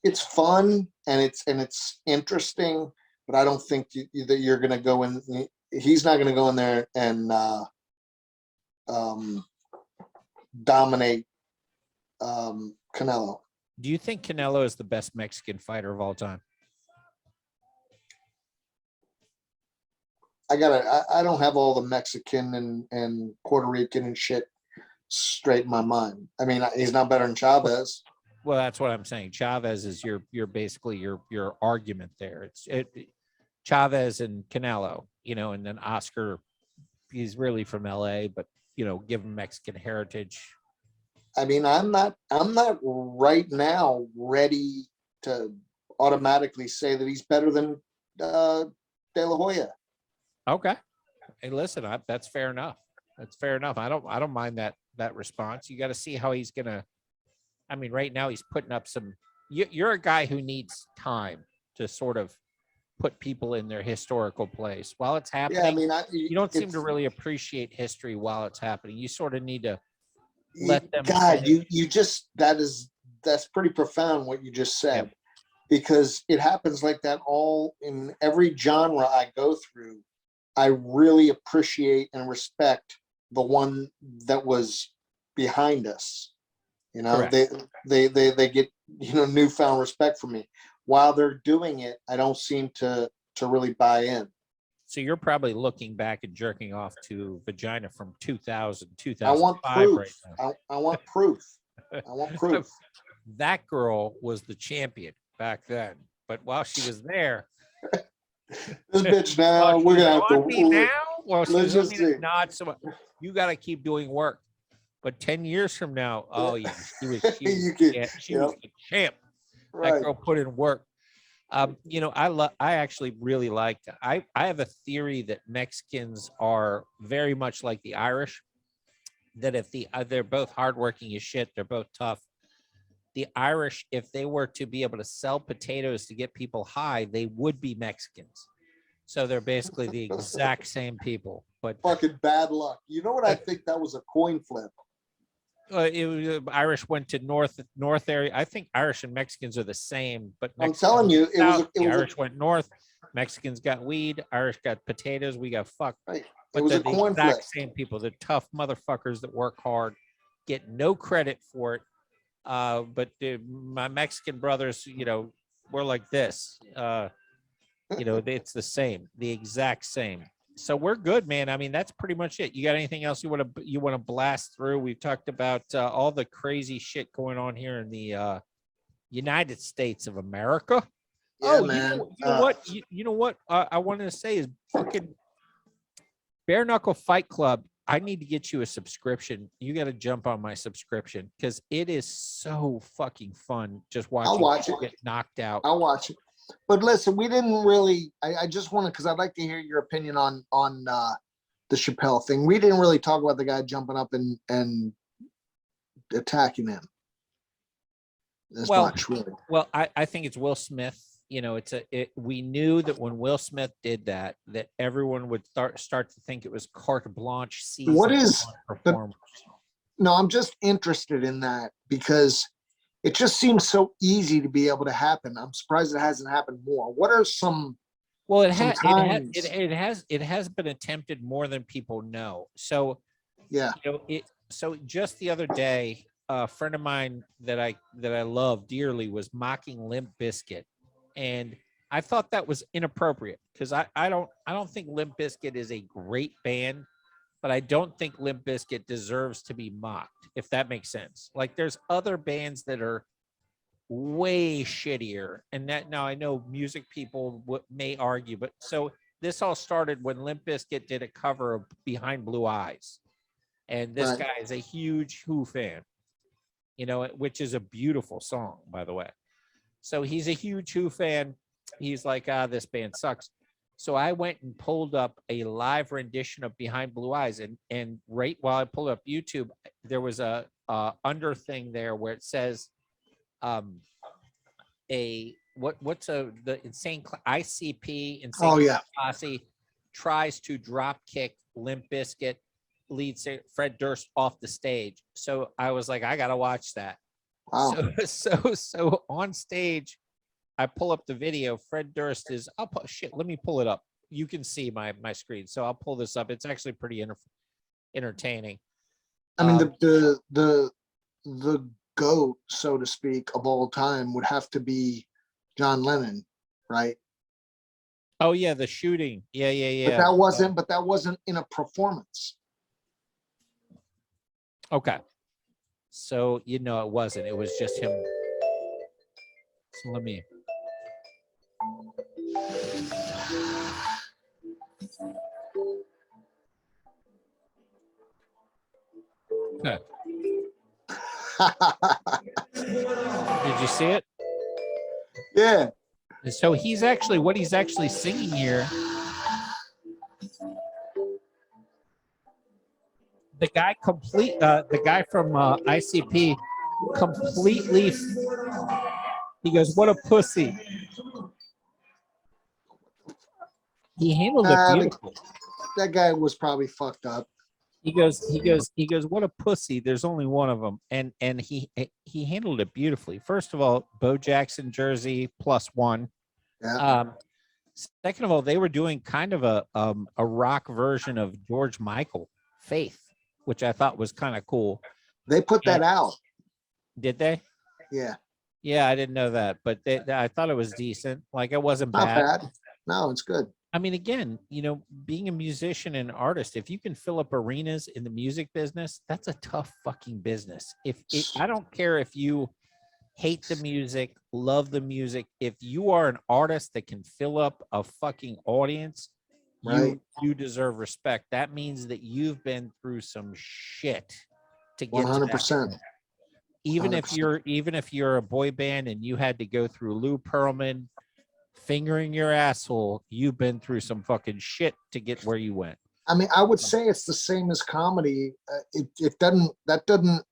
It's fun and it's interesting, but I don't think that you're going to go in. He's not going to go in there and dominate Canelo. Do you think Canelo is the best Mexican fighter of all time? I don't have all the Mexican and Puerto Rican and shit straight in my mind. I mean, he's not better than Chavez. Well, that's what I'm saying. Chavez is your basically your argument there. It's Chavez and Canelo, and then Oscar, he's really from LA, but give him Mexican heritage. I mean, I'm not right now ready to automatically say that he's better than De La Hoya. Okay. Hey, listen, that's fair enough. That's fair enough. I don't mind that response. You got to see how he's gonna. I mean, right now he's putting up some. You're a guy who needs time to sort of put people in their historical place while it's happening. Yeah, I mean, you don't seem to really appreciate history while it's happening. You sort of need to let them. God, you just that's pretty profound what you just said, because it happens like that all in every genre I go through. I really appreciate and respect the one that was behind us. They get newfound respect for me. While they're doing it, I don't seem to really buy in. So you're probably looking back and jerking off to vagina from 2000, 2005. I want proof. Right now. I want proof. I want proof. That girl was the champion back then, but while she was there, this bitch now we're gonna have to. Now, well, let's just see. Not so much. You got to keep doing work. But 10 years from now, oh yeah, she was the champ. Right. That girl put in work. I actually really liked. I have a theory that Mexicans are very much like the Irish. That if they're both hardworking as shit, they're both tough. The Irish, if they were to be able to sell potatoes to get people high, they would be Mexicans. So they're basically the exact same people. But fucking bad luck. You know what? I think that was a coin flip. It was, Irish went to north area. I think Irish and Mexicans are the same, but I'm telling you, the Irish went north. Mexicans got weed. Irish got potatoes. We got fucked. Right. But it was they're a the coin exact flip. same people. They're tough motherfuckers that work hard, get no credit for it. But my Mexican brothers, we're like this. It's the same, the exact same. So we're good, man. I mean, that's pretty much it. You got anything else you want to blast through? We've talked about all the crazy shit going on here in the United States of America. Yeah, man. You know what? I wanted to say is fucking Bare Knuckle Fight Club. I need to get you a subscription. You got to jump on my subscription because it is so fucking fun just watching people get knocked out. I'll watch it. But listen, we didn't really. I just want to, because I'd like to hear your opinion on the Chappelle thing. We didn't really talk about the guy jumping up and attacking him as much, really. Well, I think it's Will Smith. We knew that when Will Smith did that everyone would start to think it was carte blanche season. What is performers. No, I'm just interested in that because It just seems so easy to be able to happen. I'm surprised it hasn't happened more. What are some Well, it sometimes? has been attempted more than people know. So, Yeah, so just the other day, a friend of mine that I love dearly was mocking Limp Bizkit, and I thought that was inappropriate because I don't think Limp Bizkit is a great band, but I don't think Limp Bizkit deserves to be mocked, if that makes sense. Like there's other bands that are way shittier, and that now I know music people may argue, but so this all started when Limp Bizkit did a cover of Behind Blue Eyes, and this right. guy is a huge Who fan, which is a beautiful song, by the way. So he's a huge Who fan. He's like, this band sucks. So I went and pulled up a live rendition of Behind Blue Eyes, and right while I pulled up YouTube, there was a under thing there where it says, the insane ICP Oh insane yeah. posse tries to drop kick Limp Bizkit lead singer Fred Durst off the stage. So I was like, I gotta watch that. Wow. So on stage, I pull up the video. Fred Durst is let me pull it up. You can see my screen. So I'll pull this up. It's actually pretty entertaining. I mean, the GOAT, so to speak, of all time would have to be John Lennon, right? Oh yeah, the shooting. Yeah. But that wasn't in a performance. Okay. So it wasn't. It was just him. So let me. Okay. Did you see it? Yeah. So he's actually singing here. The guy from ICP completely. He goes, "What a pussy." He handled it beautifully. That guy was probably fucked up. He goes, "What a pussy." There's only one of them, and he handled it beautifully. First of all, Bo Jackson jersey +1. Yeah. Second of all, they were doing kind of a rock version of George Michael, Faith, which I thought was kind of cool. They put that out. Did they? Yeah. Yeah, I didn't know that, but I thought it was decent. Like it wasn't Not bad. bad. No, it's good. I mean, again, being a musician and artist, if you can fill up arenas in the music business, that's a tough fucking business. I don't care if you hate the music, love the music. If you are an artist that can fill up a fucking audience, Right. you deserve respect. That means that you've been through some shit to get 100%. to that. Even if you're a boy band and you had to go through Lou Pearlman fingering your asshole, you've been through some fucking shit to get where you went. I mean, I would say it's the same as comedy. That doesn't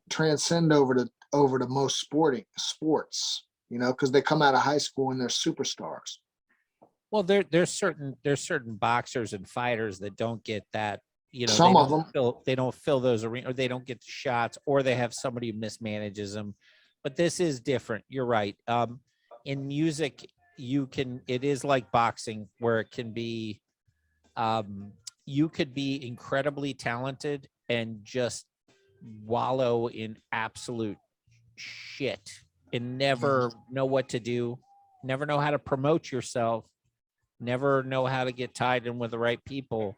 transcend over to most sports, because they come out of high school and they're superstars. Well, there's certain boxers and fighters that don't get that. Some of them they don't fill those arenas, or they don't get the shots, or they have somebody who mismanages them. But this is different. You're right. In music, it is like boxing, where it can be, you could be incredibly talented and just wallow in absolute shit and never know what to do, never know how to promote yourself, never know how to get tied in with the right people.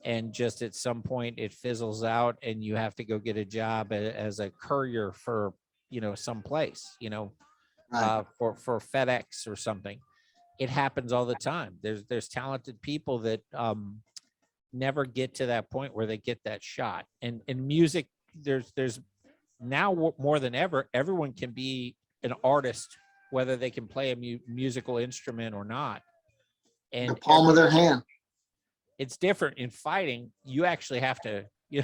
And just at some point it fizzles out and you have to go get a job as a courier for, someplace, right. for FedEx or something. It happens all the time. There's talented people that never get to that point where they get that shot. And in music, there's now more than ever, everyone can be an artist, whether they can play a musical instrument or not. And The palm of their hand. It's different in fighting. You actually have to, you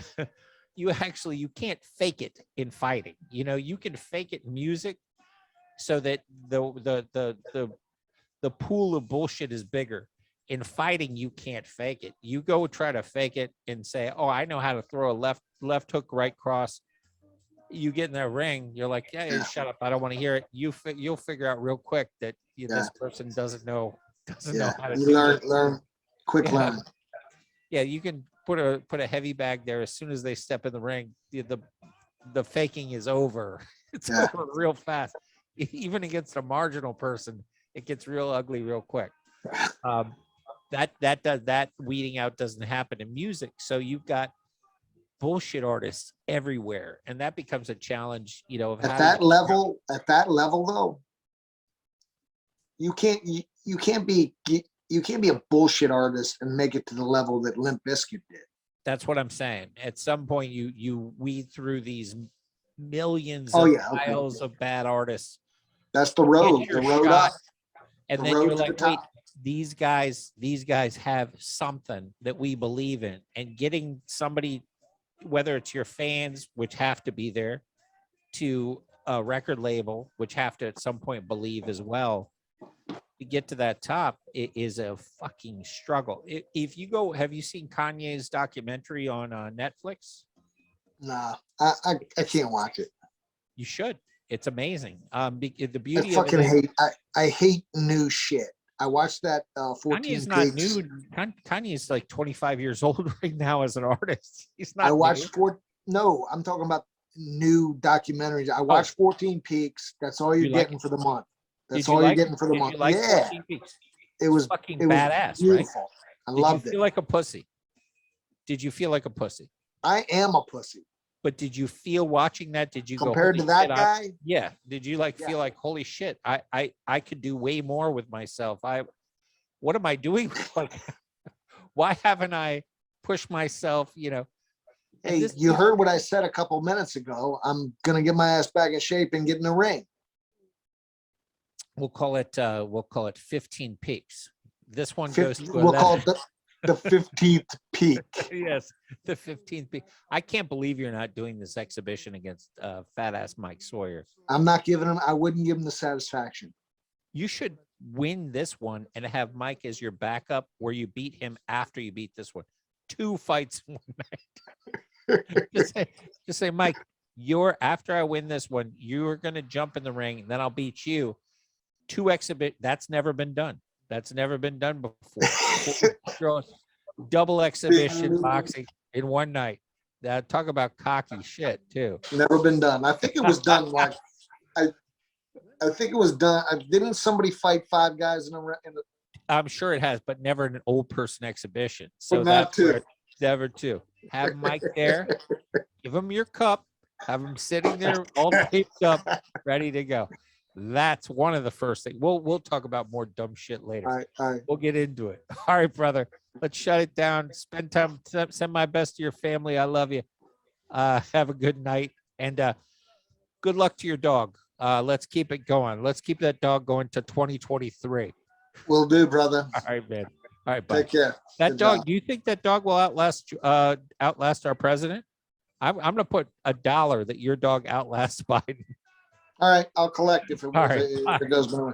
can't fake it in fighting. You can fake it in music so that the pool of bullshit is bigger. In fighting, you can't fake it. You go try to fake it and say, "Oh, I know how to throw a left hook, right cross." you get in that ring, you're like, yeah, Yeah. shut up. I don't want to hear it. You'll figure out real quick that this person doesn't know how to You do learn, quick Yeah. learn. Yeah, you can put a heavy bag there as soon as they step in the ring. The faking is over. It's Yeah. over real fast. Even against a marginal person, it gets real ugly real quick. That weeding out doesn't happen in music. So you've got bullshit artists everywhere, and that becomes a challenge. Of At how that do level though, you can't be a bullshit artist and make it to the level that Limp Bizkit did. That's what I'm saying. At some point, you weed through these millions Oh, of yeah, okay. piles of bad artists. That's the get road. your The road shot, up. and The then road you're to the like, wait, top. these guys have something that we believe in, and getting somebody, whether it's your fans, which have to be there, to a record label, which have to at some point believe as well, to get to that top, it is a fucking struggle. If you go, have you seen Kanye's documentary on Netflix? Nah, I can't watch it. You should. It's amazing. The I beauty of it fucking is hate. I hate new shit. I watched that 14 Kanye's not Peaks. new. Kanye's like 25 years old right now as an artist. He's not. I watched No, I'm talking about new documentaries. I watched 14 Peaks. That's all you're You like getting for the month. That's Did you all like? you're getting for the Did month. you like Yeah, 14 Peaks? it was fucking it was badass, beautiful. right? I Did you loved feel it. like a pussy? Did you feel like a pussy? I am a pussy But did you feel watching that? Did you compared go, to "Holy that shit, guy. yeah. Did you Yeah. feel like, holy shit, I could do way more with myself? What am I doing? Like, why haven't I pushed myself? And Hey, this you heard what I said a couple minutes ago. I'm gonna get my ass back in shape and get in the ring. we'll call it 15 peaks. This one goes to We'll 11. call it the 15th peak. Yes, the 15th peak. I can't believe you're not doing this exhibition against fat ass Mike Sawyer. I'm not giving him. I wouldn't give him the satisfaction. You should win this one and have Mike as your backup, where you beat him after you beat this one. 2 fights in one night. just say, Mike, after I win this one, you're gonna jump in the ring, and then I'll beat you. 2 exhibit. That's never been done. That's never been done before. Double exhibition boxing in one night. Talk about cocky shit too. Never been done. I think it was done like I think it was done. Didn't somebody fight 5 guys in a? I'm sure it has, but never in an old person exhibition. So But not that's two. where it's never 2. Have Mike there. Give him your cup. Have him sitting there all taped up, ready to go. That's one of the first things. We'll talk about more dumb shit later. All right. We'll get into it. All right, brother. Let's shut it down. Spend time. Send my best to your family. I love you. Have a good night, and good luck to your dog. Let's keep it going. Let's keep that dog going to 2023. Will do, brother. All right, man. All right, bye. Take care. That Good dog. job. Do you think that dog will outlast our president? I'm gonna put $1 that your dog outlasts Biden. All right, I'll collect if All right, if it goes my way.